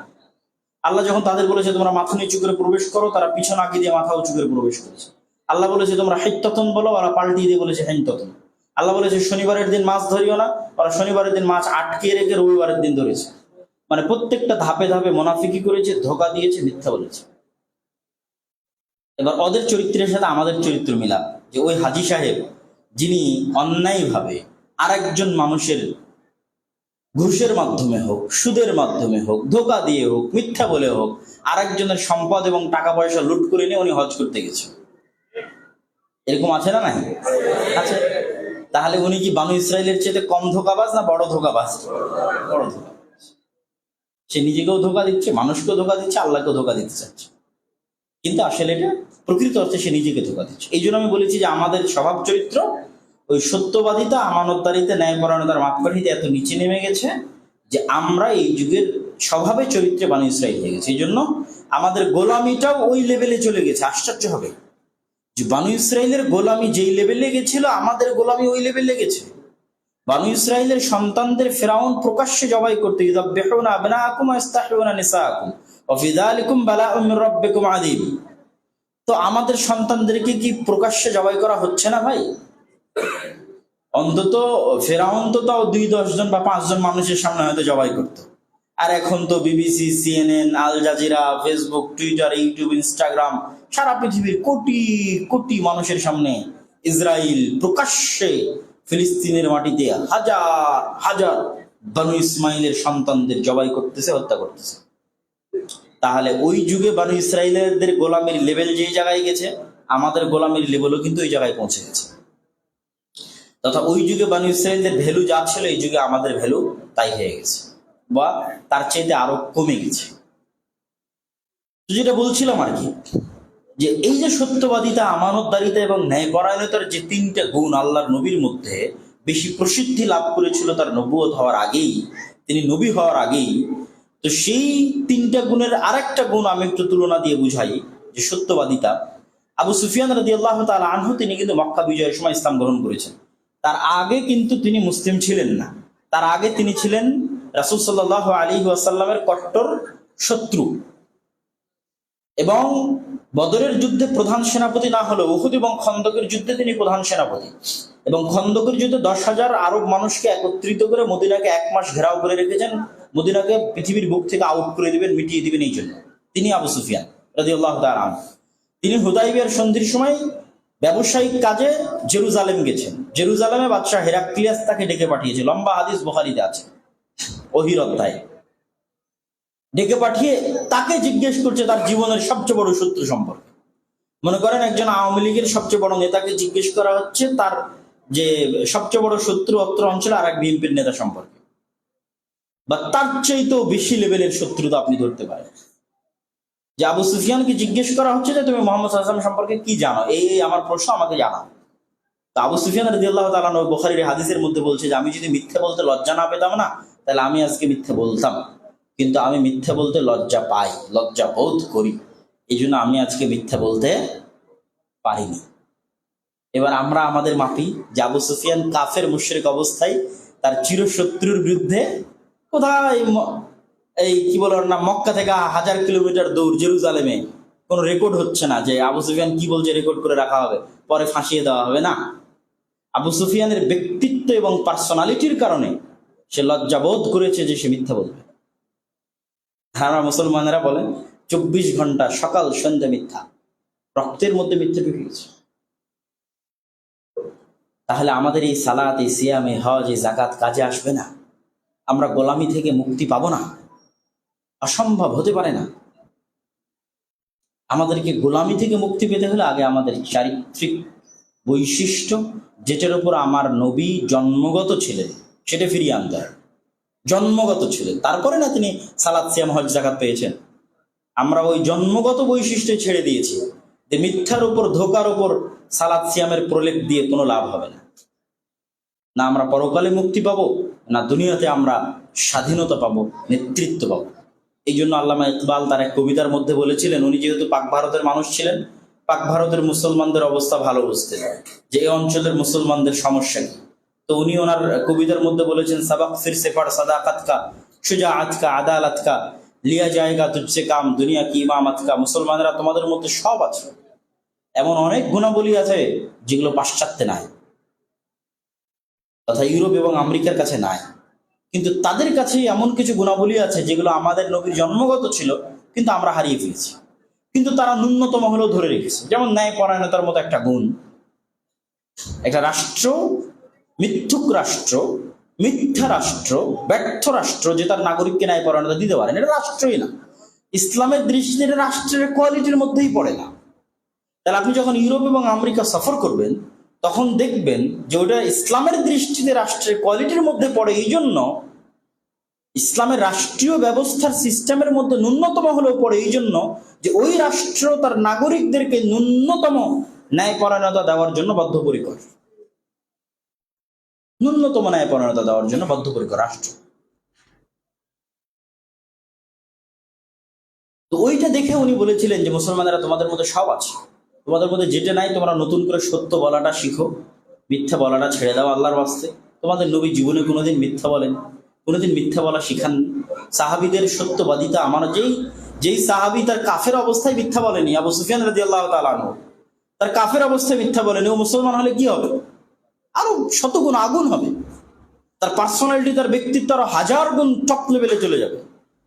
আল্লাহ যখন তাদের বলেছে তোমরা মাথা নিচু করে প্রবেশ করো, তারা পিছন আঁকি দিয়ে মাথা উঁচু করে প্রবেশ করেছে। আল্লাহ বলেছে তোমরা হিত্ততন বলো, ওরা পাল্টিয়ে দিয়ে বলেছে হিন্ততন। আল্লাহ বলেছে শনিবারের দিন মাছ ধরিও না, ওরা শনিবারের দিন মাছ আটকে রেখে রবিবারের দিন ধরেছে। মানে প্রত্যেকটা ধাপে ধাপে মুনাফিকি করেছে, ধোঁকা দিয়েছে, মিথ্যা বলেছে। এবার ওদের চরিত্রের সাথে আমাদের চরিত্র মিলা, যে ওই হাজী সাহেব যিনি অন্যায়ভাবে আরেকজন মানুষের ঘুষের মাধ্যমে হোক, সুদের মাধ্যমে হোক, ধোঁকা দিয়ে হোক, মিথ্যা বলে হোক, আরেকজনের সম্পদ এবং টাকা পয়সা লুট করে নিয়ে উনি হজ করতে গেছে। এরকম আছে না নাই? আছে। তাহলে উনি কি বানু ইসরায়েলের চেয়ে কম ধোঁকাবাজ না বড় ধোঁকাবাজ? বড় ধোঁকাবাজ। সে নিজেকেও ধোঁকা দিচ্ছে, মানুষকেও ধোঁকা দিচ্ছে, আল্লাহকেও ধোঁকা দিতে চাচ্ছে, কিন্তু আসলে এটা প্রকৃত অর্থে সে নিজেকে ধোঁকা দিচ্ছে। এই জন্য আমি বলেছি যে আমাদের স্বভাব চরিত্র ওই সত্যবাদিতা, আমানতদারিতে, ন্যায়পরায়ণতার মাপকাঠিতে এত নিচে নেমে গেছে যে আমরা এই যুগের স্বভাবে চরিত্রে বানু ইসরায়েল হয়ে গেছে। এই জন্য আমাদের গোলামিটাও ওই লেভেলে চলে গেছে। আশ্চর্য হবে যে বানু ইসরায়েলের গোলামি যেই লেভেলে গেছিল, আমাদের গোলামি ওই লেভেলে গেছে। বানু ইসরায়েলের সন্তানদের ফিরআউন প্রকাশ্যে জবাই করতে, ইযাববিহুনা আবনাআকুম ওয়া ইস্তাহয়ুনা নিসাআকুম ওয়া ফি যালিকুম বালাউম মির রাব্বিকুম আযীম। তো আমাদের সন্তানদেরকে কি প্রকাশ্যে জবাই করা হচ্ছে না ভাই? অন্তত ফিরআউন তো তাও 2-10 জন বা 5 জন মানুষের সামনে হয়তো জবাই করতো, আর এখন তো BBC, CNN, Al Jazeera, Facebook, Twitter, YouTube, Instagram, সারা পৃথিবীর কোটি কোটি মানুষের সামনে ইসরায়েল প্রকাশ্যে ফিলিস্তিনের মাটিতে হাজার হাজার বানু ইসমাইলের সন্তানদের জবাই করতেছে, হত্যা করতেছে। তাহলে ওই যুগে বানু ইসরায়েলদের গোলামির লেভেল যেই জায়গায় গেছে, আমাদের গোলামির লেভেলও কিন্তু ওই জায়গায় পৌঁছে গেছে। তথা ওই যুগে বানু ইসরায়েলদের ভ্যালু যা ছিল, এই যুগে আমাদের ভ্যালু তাই হয়ে গেছে, বা তার চাইতে আরো কমে গেছে। যেটা বলছিলাম আর কি, যে এই যে সত্যবাদিতা, আমানতদারিতা এবং ন্যায়পরায়ণতার যে 3টা গুণ আল্লাহর নবীর মধ্যে বেশি প্রসিদ্ধি লাভ করেছিল তার নবুয়ত হওয়ার আগেই, তিনি নবী হওয়ার আগেই, তো সেই 3টা গুণের আরেকটা গুণ আমি একটু তুলনা দিয়ে বুঝাই, যে সত্যবাদিতা। আবু সুফিয়ান রাদিয়াল্লাহু তাআলা আনহু, তিনি কিন্তু মক্কা বিজয়ের সময় ইসলাম গ্রহণ করেছেন। তার আগে কিন্তু তিনি মুসলিম ছিলেন না। তার আগে তিনি ছিলেন রাসূল সাল্লাল্লাহু আলাইহি ওয়াসাল্লামের কট্টর শত্রু, এবং বদরের যুদ্ধে প্রধান সেনাপতি না হলেও উহুদ এবং খন্দকের যুদ্ধে তিনি প্রধান সেনাপতি। এবং খন্দকের যুদ্ধে 10,000 আরব মানুষকে একত্রিত করে মদিনাকে 1 মাস ঘেরাও করে রেখেছেন, মদিনাকে পৃথিবীর বুক থেকে আউট করে দিবেন, মিটিয়ে দিবেন। এই জন্য তিনি আবু সুফিয়ান রাদিয়াল্লাহু তাআলা আনহু, তিনি হুদাইবিয়ার সন্ধির সময় ব্যবসায়িক কাজে জেরুজালেম গেছেন। জেরুজালেমে বাদশাহ হেরাক্লিয়াস তাকে ডেকে পাঠিয়েছে, লম্বা হাদিস বুখারীতে আছে, ওহীর অধ্যায়। ডেকে পাঠিয়ে তাকে জিজ্ঞেস করছে তার জীবনের সবচেয়ে বড় শত্রু সম্পর্কে। মনে করেন একজন আওয়ামী লীগের সবচেয়ে বড় নেতাকে জিজ্ঞেস করা হচ্ছে তার যে সবচেয়ে বড় শত্রু অত্র অঞ্চলে আর এক বিএনপির নেতা সম্পর্কে, বা তার চাইতেও বেশি লেভেলের শত্রুতা আপনি ধরতে পারেন। যে আবু সুফিয়ানকে জিজ্ঞেস করা হচ্ছে যে তুমি মুহাম্মদ সাল্লাল্লাহু আলাইহি ওয়াসাল্লাম সম্পর্কে কি জানো, এই আমার প্রশ্ন, আমাকে জানাও। তো আবু সুফিয়ান রাদিয়াল্লাহু তাআলা আনহু বুখারীর হাদিসের মধ্যে বলছে যে আমি যদি মিথ্যে বলতে লজ্জা না পেতাম না, তাহলে আমি আজকে মিথ্যে বলতাম, কিন্তু আমি মিথ্যে বলতে লজ্জা পাই, লজ্জা বোধ করি, এই জন্য আমি আজকে মিথ্যে বলতে পারিনি। এবার আমরা আমাদের মাপি যে আবু সুফিয়ান কাফের মুশরিক অবস্থায় তার চিরশত্রুর বিরুদ্ধে কোথায়, এই কি বলার না, মক্কা থেকে 1000 কিলোমিটার দূর জেরুজালেমে কোনো রেকর্ড হচ্ছে না যে আবু সুফিয়ান কি বলছে রেকর্ড করে রাখা হবে, পরে ফাঁসিয়ে দেওয়া হবে না। আবু সুফিয়ানের ব্যক্তিত্ব এবং পার্সোনালিটির কারণে সে লজ্জাবোধ করেছে যে সে মিথ্যা বলবে। আমরা মুসলমানেরা বলেন 24 ঘন্টা সকাল সন্ধ্যা মিথ্যা, রক্তের মধ্যে মিথ্যা ঢুকে গেছে। তাহলে আমাদের এই সালাত, এই সিয়াম, এই হজ, এই যাকাত কাজে আসবে না? আমরা গোলামি থেকে মুক্তি পাবো না? অসম্ভব হতে পারে না। আমাদেরকে গোলামি থেকে মুক্তি পেতে হলে আগে আমাদের চারিত্রিক বৈশিষ্ট্য, যেটার উপর আমার নবী জন্মগত ছিলেন, সেটা ফিরিয়ে আনতে হবে। জন্মগত ছিলেন, তারপরে না তিনি সালাত, সিয়াম, হজ, যাকাত পেয়েছেন। আমরা ওই জন্মগত বৈশিষ্ট্য ছেড়ে দিয়েছি, যে মিথ্যার উপর, ধোকার উপর সালাত সিয়ামের প্রলেপ দিয়ে কোনো লাভ হবে না। না আমরা পরকালে মুক্তি পাবো, না দুনিয়াতে আমরা স্বাধীনতা পাবো, নেতৃত্ব পাবো। এই জন্য আল্লামা ইকবাল তার এক কবিতার মধ্যে বলেছিলেন, উনি যেহেতু পাক ভারতের মানুষ ছিলেন, পাক ভারতের মুসলমানদের অবস্থা ভালো বুঝতেন, যে এই অঞ্চলের মুসলমানদের সমস্যা কি। তো উনি ওনার কবিতার মধ্যে বলেছেন, সাবাক ফির সে পড় সাদাকাত কা, শুজাআত কা, আদালত কা, লিয়া জায়গা তুঝসে কাম, দুনিয়া কি ইমামত কা। মুসলমানরা তোমাদের মধ্যে সব আছে, এমন অনেক গুণাবলী আছে যেগুলো পাশ্চাত্যে নাই, তথা ইউরোপ এবং আমেরিকার কাছে নাই, কিন্তু তাদের কাছে এমন কিছু গুণাবলী আছে যেগুলো আমাদের নবীর জন্মগত ছিল, কিন্তু আমরা হারিয়ে ফেলেছি, কিন্তু তারা ন্যূনতম হলেও ধরে রেখেছে। যেমন ন্যায়পরায়ণতার মতো একটা গুণ। একটা রাষ্ট্র, মিথ্যুক রাষ্ট্র, মিথ্যা রাষ্ট্র, ব্যর্থ রাষ্ট্র যে তার নাগরিককে ন্যায়পরায়ণতা দিতে পারে না, এটা রাষ্ট্রই না। ইসলামের দৃষ্টিতে রাষ্ট্রের কোয়ালিটির মধ্যেই পড়ে না। তাহলে আপনি যখন ইউরোপ এবং আমেরিকা সফর করবেন, তখন দেখবেন যে ওটা ইসলামের দৃষ্টিতে রাষ্ট্রের কোয়ালিটির মধ্যে পড়ে, এই জন্য ইসলামের রাষ্ট্রীয় ব্যবস্থার সিস্টেমের মধ্যে ন্যূনতম হলেও পড়ে, এই জন্য যে ওই রাষ্ট্র তার নাগরিকদেরকে ন্যূনতম ন্যায়পরায়ণতা দেওয়ার জন্য বদ্ধপরিকর, ন্যূনতম ন্যায়পরায়ণতা দেওয়ার জন্য বদ্ধপরিকর রাষ্ট্র। তো ওইটা দেখে উনি বলেছিলেন যে মুসলমানেরা, তোমাদের মধ্যে সব আছে, তোমাদের মধ্যে যেটা নাই তোমরা নতুন করে সত্য বলাটা শিখো, মিথ্যা বলাটা ছেড়ে দাও আল্লাহর ওয়াস্তে। তোমাদের নবী জীবনে কোনোদিন মিথ্যা বলেন, কোনোদিন মিথ্যা বলা শিখাননি। সাহাবীদের সত্যবাদিতা, আমার যেই সাহাবী তার কাফের অবস্থায় মিথ্যা বলেনি, আবু সুফিয়ান রাদিয়াল্লাহু তাআলা আনহু, তার কাফের অবস্থায় মিথ্যা বলেনি, ও মুসলমান হলে কি হবে? আরো শতগুণ আগুন হবে, তার পার্সোনালিটি, তার ব্যক্তিত্ব আরো হাজার গুণ টপ লেভেলে চলে যাবে।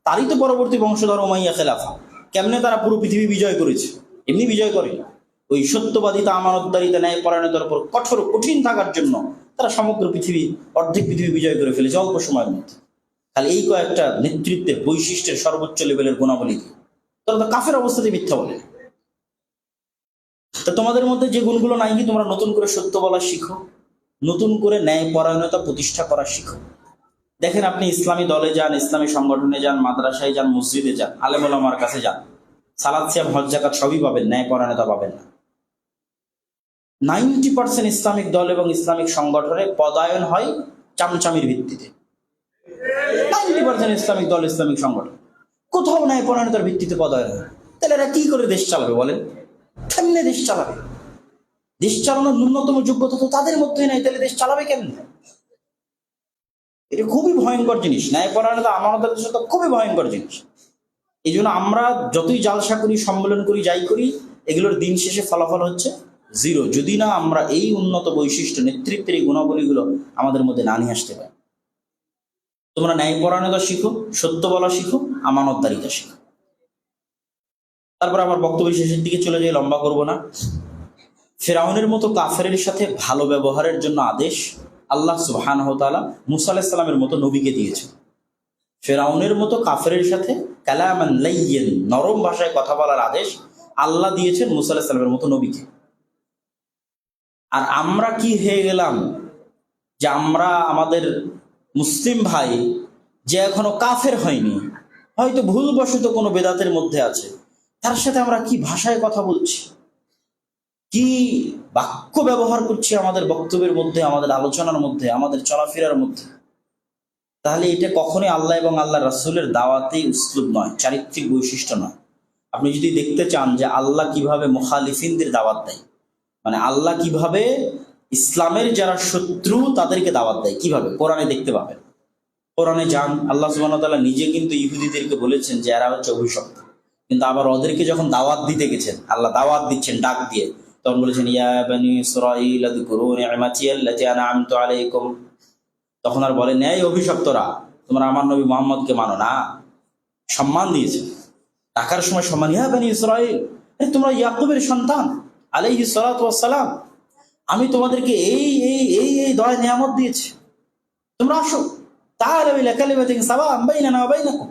তারই তো পরবর্তী বংশধর উমাইয়া খেলাফা। কেমনে তারা পুরো পৃথিবী বিজয় করেছে? এমনি বিজয় করে, ওই সত্যবাদিতা, আমানতদারিতা, ন্যায়পরায়ণতার উপর কঠোর কঠিন থাকার জন্য তারা সমগ্র পৃথিবী, অর্ধেক পৃথিবী বিজয় করে ফেলেছে অল্প সময়ের মধ্যে। খালি এই কয়েকটা নেতৃত্বের বৈশিষ্ট্যের সর্বোচ্চ লেভেলের গুণাবলী, তারা তো কাফের অবস্থাতে মিথ্যা বলে। তা তোমাদের মধ্যে যে গুণগুলো নাই, কি তোমরা নতুন করে সত্য বলা শিখো, নতুন করে ন্যায়পরায়ণতা প্রতিষ্ঠা করা শিখো। দেখেন, আপনি ইসলামী দলে যান, ইসলামী সংগঠনে যান, মাদ্রাসায় যান, মসজিদে যান, আলেম ওলামার কাছে যান, সালাত সিয়াম হজ যাকাত সবই পাবেন, ন্যায়পরায়ণতা পাবেন না। 90% ইসলামিক দল এবং ইসলামিক সংগঠনে পদায়ন হয় চামচামির ভিত্তিতে। 90% ইসলামিক দল, ইসলামিক সংগঠন কোথাও ন্যায়পরায়ণতার ভিত্তিতে পদায়ন হয়। তাহলে এরা কি করে দেশ চালাবে বলেন? কেমনে দেশ চালাবে? দেশ চালানোর ন্যূনতম যোগ্যতা তো তাদের মধ্যে নাই, তাহলে দেশ চালাবে কেমনে? এটা খুবই ভয়ঙ্কর জিনিস। ন্যায়পরায়ণতা আমাদের দেশে তো খুবই ভয়ঙ্কর জিনিস। এই জন্য আমরা যতই জালসা করি, সম্মেলন করি, যাই করি, এগুলোর দিন শেষে ফলাফল হচ্ছে জিরো, যদি না আমরা এই উন্নত বৈশিষ্ট্য, নেতৃত্বের এই গুণাবলীগুলো আমাদের মধ্যে না নিয়ে আসতে পারি। তোমরা ন্যায়পরায়ণতা শিখো, সত্য বলা শিখো, আমানতদারিতা শিখো। তারপর আমার বক্তব্য শেষের দিকে চলে যাই, লম্বা করব না। ফেরাউনের মতো কাফেরের সাথে ভালো ব্যবহারের জন্য আদেশ আল্লাহ সুবহানাহু ওয়া তাআলা মুসা আলাইহিস সালামের মতো নবীকে দিয়েছেন। ফেরাউনের মতো কাফেরের সাথে কালামান লাইয়িন, নরম ভাষায় কথা বলার আদেশ আল্লাহ দিয়েছেন মুসা আলাইহিস সালামের মতো নবীকে। আর আমরা কি হয়ে গেলাম যে আমরা আমাদের মুসলিম ভাই যে এখনো কাফের হয়নি, হয়তো ভুলবশত কোনো বেদাতের মধ্যে আছে, তার সাথে আমরা কি ভাষায় কথা বলছি, কি বাক্য ব্যবহার করছি আমাদের বক্তব্যের মধ্যে, আমাদের আলোচনার মধ্যে, আমাদের চলাফেরার মধ্যে। তাহলে এটা কখনোই আল্লাহ এবং আল্লাহ রাসূলের দাওয়াতেই উসলুব নয়, চারিত্রিক বৈশিষ্ট্য নয়। আপনি যদি দেখতে চান যে আল্লাহ কিভাবে মুখালিফিনদের দাওয়াত দেয়, মানে আল্লাহ কিভাবে ইসলামের যারা শত্রু তাদেরকে দাওয়াত দেয়, কিভাবে কোরআনে দেখতে পাবেন। কোরআনে যান, আল্লাহ সুবহানাহু ওয়া তাআলা নিজে কিন্তু ইহুদিদেরকে বলেছেন যে এরা হচ্ছে অভিশপ্ত, কিন্তু আবার ওদেরকে যখন দাওয়াত দিতে গেছেন, আল্লাহ দাওয়াত দিচ্ছেন ডাক দিয়ে, তখন বলেছেন ইয়া বানি ইসরাঈল আযকুরু নি'মাতি আল্লাতী আন'আমতু আলাইকুম। তখন আর বলেন এই অভিশপ্তরা, তোমরা আমার নবী মুহাম্মদকে মানো না, সম্মান দিয়েছে। ডাকার সময় সম্মান, ইয়া বানি ইসরাঈল, তোমরা ইয়াকুবের সন্তান আলাইহিস সালাতু ওয়াস সালাম, আমি তোমাদেরকে এই এই এই এই দয়া নিয়ামত দিয়েছি, তোমরা আসো, তাআলাউ ইলা কালিমাতিন সাওয়া'আন বাইনানা ওয়া বাইনাকুম।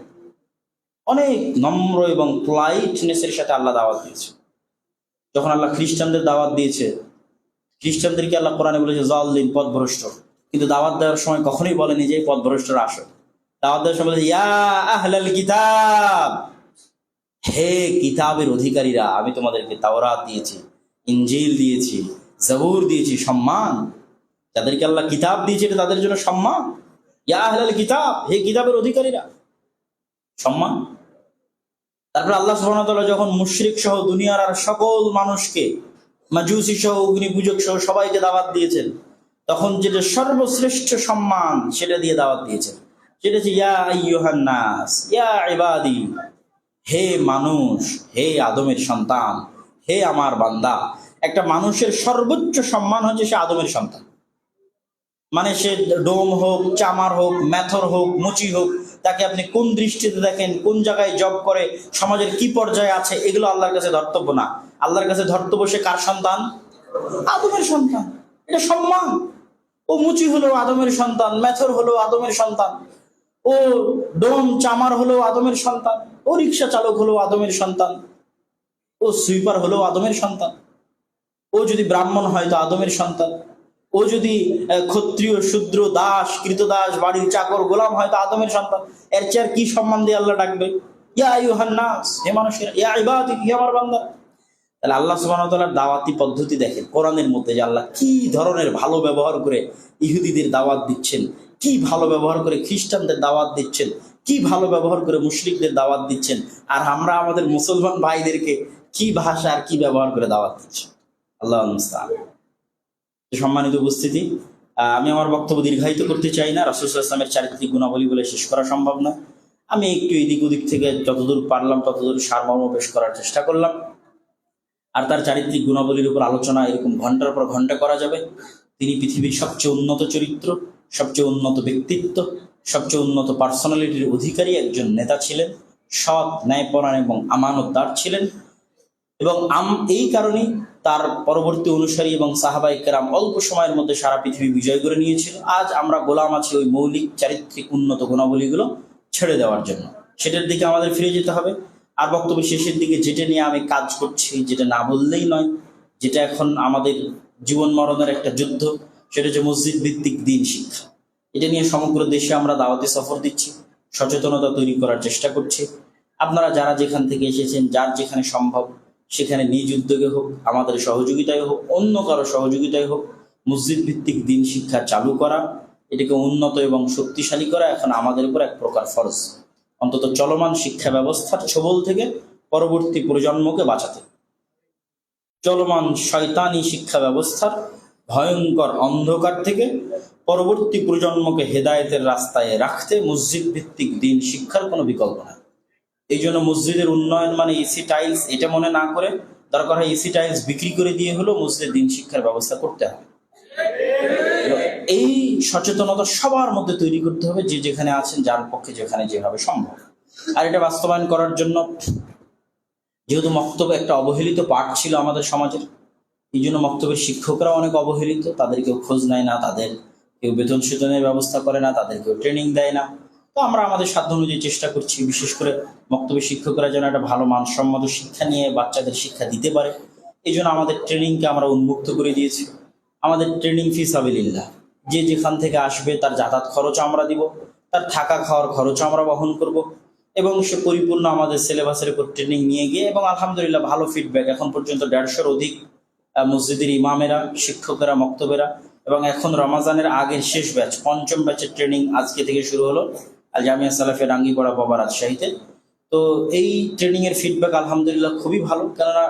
অনেক নম্র এবং পোলাইটনেসের সাথে আল্লাহ দাওয়াত দিয়েছে। যখন আল্লাহ খ্রিস্টানদের দাওয়াত দিয়েছে, খ্রিস্টানদেরকে আল্লাহ কোরআনে বলেছে জালিম, পথভ্রষ্ট, কিন্তু দাওয়াত দেওয়ার সময় কখনোই বলেনি যে পথভ্রষ্টরা আসো। দাওয়াত দেওয়ার সময় বলে ইয়া আহলাল কিতাব, হে কিতাবের অধিকারীরা, আমি তোমাদেরকে তাওরাত দিয়েছি, ইনজিল দিয়েছি, জাবুর দিয়েছি, সম্মান। যাদেরকে আল্লাহ কিতাব দিয়েছে এটা তাদের জন্য সম্মান। ইয়া আহলাল কিতাব, হে কিতাবের অধিকারীরা, সম্মান। তারপর আল্লাহ সুবহানাহু ওয়া তাআলা যখন মুশরিক সহ দুনিয়ার আর সকল মানুষকে, মাজুসি সহ অগ্নি পূজক সহ সবাইকে দাওয়াত দিয়েছেন, তখন যেটা সর্বশ্রেষ্ঠ সম্মান সেটা দিয়ে দাওয়াত দিয়েছেন, সেটা হচ্ছে ইয়া আইয়ুহান নাস, ইয়া ইবাদি, হে মানুষ, হে আদমের সন্তান, হে আমার বান্দা। একটা মানুষের সর্বোচ্চ সম্মান হচ্ছে সে আদমের সন্তান। মানে সে ডোম হোক, চামার হোক, মেথর হোক, মুচি হোক, তাকে আপনি কোন দৃষ্টিতে দেখেন, কোন জায়গায় জব করে, সমাজের কি পর্যায়ে আছে, এগুলো আল্লাহর কাছে ধর্তব্য না। আল্লাহর কাছে ধর্তব্য সে কার সন্তান? আদমের সন্তান। এটা সম্মান। ও মুচি হলো আদমের সন্তান, মেথর হলো আদমের সন্তান, ও ডোম চামার হলো আদমের সন্তান, ও রিক্সা চালক হলো আদমের সন্তান, ও সুইপার হলো আদমের সন্তান, ও ও যদি ব্রাহ্মণ হয় তো আদমের সন্তান, ও যদি ক্ষত্রিয় শূদ্র দাস কৃতদাস বাড়ির চাকর গোলাম হয় তো আদমের সন্তান। এর চেয়ে কি সম্মান দিয়ে আল্লাহ ডাকবে? ইয়া আইয়ুহান নাস, হে মানুষেরা, ইয়া ইবাদি, হে আমার বান্দা। তাহলে আল্লাহ সুবহানাহু ওয়া তাআলার দাওয়াতি পদ্ধতি দেখেন কোরআনের মধ্যে, যে আল্লাহ কি ধরনের ভালো ব্যবহার করে ইহুদিদের দাওয়াত দিচ্ছেন, কি ভালো ব্যবহার করে খ্রিস্টানদের দাওয়াত দিচ্ছেন, কি ভালো ব্যবহার করে মুশরিকদের দাওয়াত দিচ্ছেন, আর আমরা আমাদের মুসলমান ভাইদেরকে কি ভাষা আর কি ব্যবহার করে দাওয়াত দিচ্ছি। আল্লাহ মুস্তাআন। সম্মানিত উপস্থিতি, আমি আমার বক্তব্য দীর্ঘায়িত করতে চাই না। রাসূল সাল্লাল্লাহু আলাইহি ওয়াসাল্লামের চারিত্রিক গুণাবলী বলে শেষ করা সম্ভব না। আমি একটু এদিক ওদিক থেকে যতদূর পারলাম ততদূর সারমর্ম পেশ করার চেষ্টা করলাম। আর তার চারিত্রিক গুণাবলীর উপর আলোচনা এরকম ঘন্টার পর ঘন্টা করা যাবে। তিনি পৃথিবীর সবচেয়ে উন্নত চরিত্র, সবচেয়ে উন্নত ব্যক্তিত্ব, সবচেয়ে উন্নত পার্সোনালিটির অধিকারী একজন নেতা ছিলেন, সৎ, ন্যায়পরায়ণ এবং আমানতদার ছিলেন। এবং এই কারণেই তার পরবর্তী অনুসারী এবং সাহাবায়ে কেরাম অল্প সময়ের মধ্যে সারা পৃথিবী বিজয় করে নিয়েছিল। আজ আমরা গোলাম আছি ওই মৌলিক চারিত্রিক উন্নত গুণাবলীগুলো ছেড়ে দেওয়ার জন্য। সেটার দিকে আমাদের ফিরে যেতে হবে। আর বক্তব্য শেষের দিকে যেটা নিয়ে আমি কাজ করছি, যেটা না বললেই নয়, যেটা এখন আমাদের জীবন মরণের একটা যুদ্ধ, সেটা হচ্ছে মসজিদ ভিত্তিক দ্বীন শিক্ষা। এটা নিয়ে সমগ্র দেশে আমরা দাওয়াতি সফর দিচ্ছি, সচেতনতা তৈরি করার চেষ্টা করছি। আপনারা যারা যেখান থেকে এসেছেন, যার যেখানে সম্ভব সেখানে নিজ উদ্যোগে হোক, আমাদের সহযোগিতায় হোক, অন্য কারো সহযোগিতায় হোক, মসজিদ ভিত্তিক দ্বীন শিক্ষা চালু করা, এটাকে উন্নত এবং শক্তিশালী করা এখন আমাদের উপর এক প্রকার ফরজ। অন্তত চলমান শিক্ষা ব্যবস্থার ছোবল থেকে পরবর্তী প্রজন্মকে বাঁচাতে, চলমান শয়তানি শিক্ষা ব্যবস্থার ভয়ঙ্কর অন্ধকার থেকে পরবর্তী প্রজন্মকে হেদায়েতের রাস্তায় রাখতে মসজিদ ভিত্তিক দ্বীন শিক্ষার কোনো বিকল্প নাই। এই জন্য মসজিদের উন্নয়ন মানে এসি টাইলস এটা মনে না করে দরকার হয় এসি টাইলস বিক্রি করে দিয়ে হলো মসজিদের দ্বীন শিক্ষার ব্যবস্থা করতে হবে। এই সচেতনতা সবার মধ্যে তৈরি করতে হবে, যে যেখানে আছেন, যার পক্ষে যেখানে যেভাবে সম্ভব। আর এটা বাস্তবায়ন করার জন্য, যেহেতু মক্তব একটা অবহেলিত পাঠ ছিল আমাদের সমাজের, এই জন্য মক্তবের শিক্ষকরা অনেক অবহেলিত, তাদের কেউ খোঁজ নেয় না, তাদের কেউ বেতন সেতনের ব্যবস্থা করে না, তাদের কেউ ট্রেনিং দেয় না। তো আমরা আমাদের সাধ্য অনুযায়ী চেষ্টা করছি, বিশেষ করে মক্তবের শিক্ষকরা যেন একটা ভালো মানসম্মত শিক্ষা নিয়ে বাচ্চাদের শিক্ষা দিতে পারে। এই জন্য আমাদের ট্রেনিংকে আমরা উন্মুক্ত করে দিয়েছি। আমাদের ট্রেনিং ফি সাবিলিল্লাহ, যে যেখান থেকে আসবে তার যাতায়াত খরচ আমরা দিব, তার থাকা খাওয়ার খরচ আমরা বহন করব, এবং সে পরিপূর্ণ আমাদের সিলেবাসের উপর ট্রেনিং নিয়ে গিয়ে, এবং আলহামদুলিল্লাহ ভালো ফিডব্যাক। এখন পর্যন্ত 150-র অধিক মসজিদের ইমামেরা, শিক্ষকেরা, মক্তবেরা, এবং এখন রমাজানের আগের শেষ ব্যাচ, পঞ্চম ব্যাচের ট্রেনিং আজকে থেকে শুরু হলো আল জামিয়া সালাফিয়া রাঙ্গিপাড়া বাবা রাজশাহীতে। তো এই ট্রেনিং এর ফিডব্যাক আলহামদুলিল্লাহ খুবই ভালো, কেননা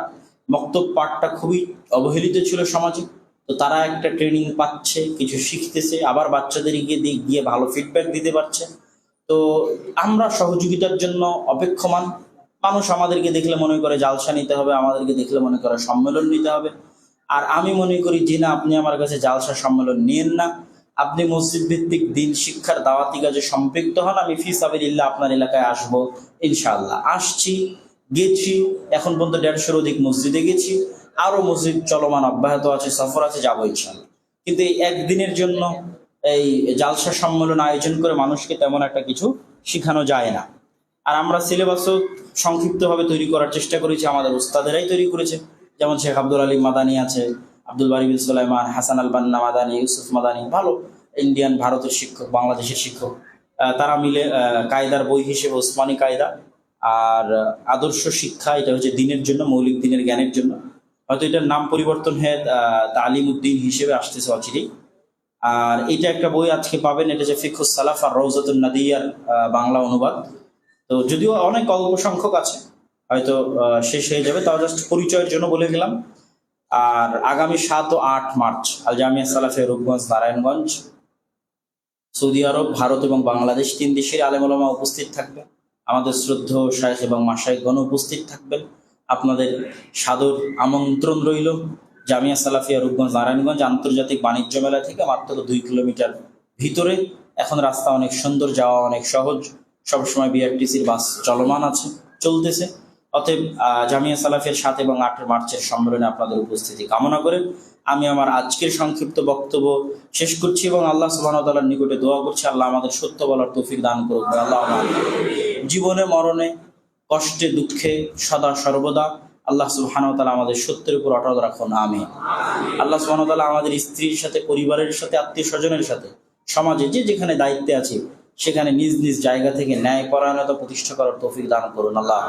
মক্তব পাঠটা খুবই অবহেলিত ছিল সমাজে। তো তারা একটা ট্রেনিং পাচ্ছে, কিছু শিখতেছে, আবার বাচ্চাদের গিয়ে ভালো ফিডব্যাক দিতে পারছে। তো আমরা সহযোগিতার জন্য অপেক্ষমান। মানুষ আমাদেরকে দেখলে মনে করে জালসা নিতে হবে, আমাদেরকে দেখলে মনে করে সম্মেলন নিতে হবে। আর আমি মনে করি যে না, আপনি আমার কাছে জালসা সম্মেলন নিয়েন না, আপনি মসজিদ ভিত্তিক দ্বীন শিক্ষার দাওয়াতি কাজে সম্পৃক্ত হন। আমি ফি সাবিলিল্লাহ আপনার এলাকায় আসবো, ইনশাআল্লাহ আসছি, গেছি, এখন পর্যন্ত 150-র অধিক মসজিদে গেছি, আরো মসজিদ চলমান অব্যাহত আছে, সফর আছে, যাবো ইনশাআল্লাহ। কিন্তু এই একদিনের জন্য এই জালসা সম্মেলন আয়োজন করে মানুষকে তেমন একটা কিছু শেখানো যায় না। আর আমরা সিলেবাসও সংক্ষিপ্তভাবে তৈরি করার চেষ্টা করেছি, আমাদের উস্তাদেরাই তৈরি করেছে। যেমন শেখ আব্দুল আলী মাদানী আছে, আব্দুল বারি বিন সুলাইমান, হাসান আল বান্না মাদানী, ইউসুফ মাদানী, ভালো ইন্ডিয়ান, ভারতের শিক্ষক, বাংলাদেশের শিক্ষক, তারা মিলে কায়দার বই হিসেবে ওসমানী কায়দা আর আদর্শ শিক্ষা, এটা হচ্ছে দিনের জন্য, মৌলিক দিনের জ্ঞানের জন্য। হয়তো এটার নাম পরিবর্তন হয়ে তালিম উদ্দিন হিসেবে আসতেছে অচিরেই। আর এটা একটা বই আজকে পাবেন, এটা হচ্ছে ফিকহুস সালাফ আর রওজাতুন নাদিয়ার বাংলা অনুবাদ। তো যদিও অনেক অল্প সংখ্যক আছে, হয়তো শেষ হয়ে যাবে, তাও জাস্ট পরিচয়ের জন্য বলে গেলাম। আর আগামী 7 ও 8 মার্চ আল জামিয়া সালাফিয়া রূপগঞ্জ, নারায়ণগঞ্জ, সৌদি আরব, ভারত এবং বাংলাদেশ, 3 দেশের আলেম ওলামা উপস্থিত থাকবে। আমাদের শ্রদ্ধেয় শায়েখ এবং মাশায়েখগণ উপস্থিত থাকবেন। আপনাদের সাদর আমন্ত্রণ রইল। জামিয়া সালাফিয়া রূপগঞ্জ, নারায়ণগঞ্জ আন্তর্জাতিক বাণিজ্য মেলা থেকে মাত্র 2 কিলোমিটার ভিতরে। এখন রাস্তা অনেক সুন্দর, যাওয়া অনেক সহজ, সবসময় বিআরটিসির বাস চলমান আছে, চলতেছে। অতএব জামিয়া সালাফিয়ার 7 এবং 8 মার্চের সম্মেলনে আপনাদের উপস্থিতি কামনা করে আমি আমার আজকের সংক্ষিপ্ত বক্তব্য শেষ করছি, এবং আল্লাহ সুবহানাহু ওয়া তাআলার নিকটে দোয়া করছি আল্লাহ আমাদের সত্য বলার তৌফিক দান করুন। আল্লাহ জীবনে মরণে, কষ্টে দুঃখে সদা সর্বদা আল্লাহ সুবহানাহু ওয়া তাআলা আমাদের সত্যের উপর অটল রাখুন, আমিন। আল্লাহ সুবহানাহু ওয়া তাআলা আমাদের স্ত্রীর সাথে, পরিবারের সাথে, আত্মীয় স্বজনের সাথে, সমাজে যে যেখানে দায়িত্বে আছে সেখানে নিজ নিজ জায়গা থেকে ন্যায় পরায়ণতা প্রতিষ্ঠা করার তৌফিক দান করুন, আল্লাহ।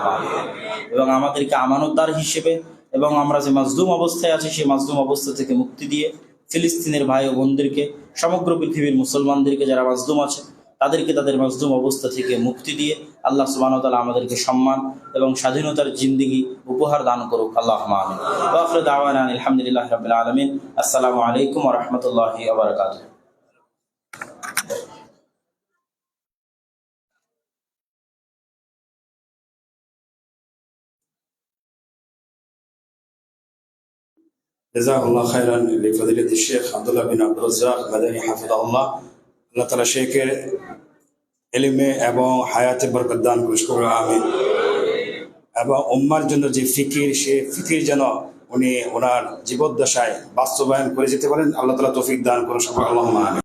এবং আমাদেরকে আমানতদার হিসেবে এবং আমরা যে মাজলুম অবস্থায় আছি সেই মাজলুম অবস্থা থেকে মুক্তি দিয়ে ফিলিস্তিনের ভাই ও বোনদেরকে, সমগ্র পৃথিবীর মুসলমানদেরকে যারা মাজলুম আছে তাদেরকে তাদের মাজলুম অবস্থা থেকে মুক্তি দিয়ে আল্লাহ সুবহানাহু ওয়া তাআলা আমাদেরকে সম্মান এবং স্বাধীনতার জিন্দেগি উপহার দান করুক, আল্লাহুম্মা আমিন। ওয়া আখিরু দাওয়ানা আলহামদুলিল্লাহি রাব্বিল আলামিন। আসসালামু আলাইকুম ওয়া রাহমাতুল্লাহি ওয়া বারাকাতুহু। জাযাকাল্লাহ খাইরান লিফাদিলাতি শেখ আব্দুল্লাহ বিন আব্দুর রাজ্জাক মাদানী হাফিজাহুল্লাহ। আল্লাহ তাআলা শেখের ইলমে এবং হায়াতে বরকত দান করুন, আমিন। এবং উম্মার জন্য যে ফিকির, সে ফিকির যেন উনি ওনার জীবদ্দশায় বাস্তবায়ন করে যেতে পারেন, আল্লাহ তাআলা তৌফিক দান করুন, আল্লাহুম্মা আমিন।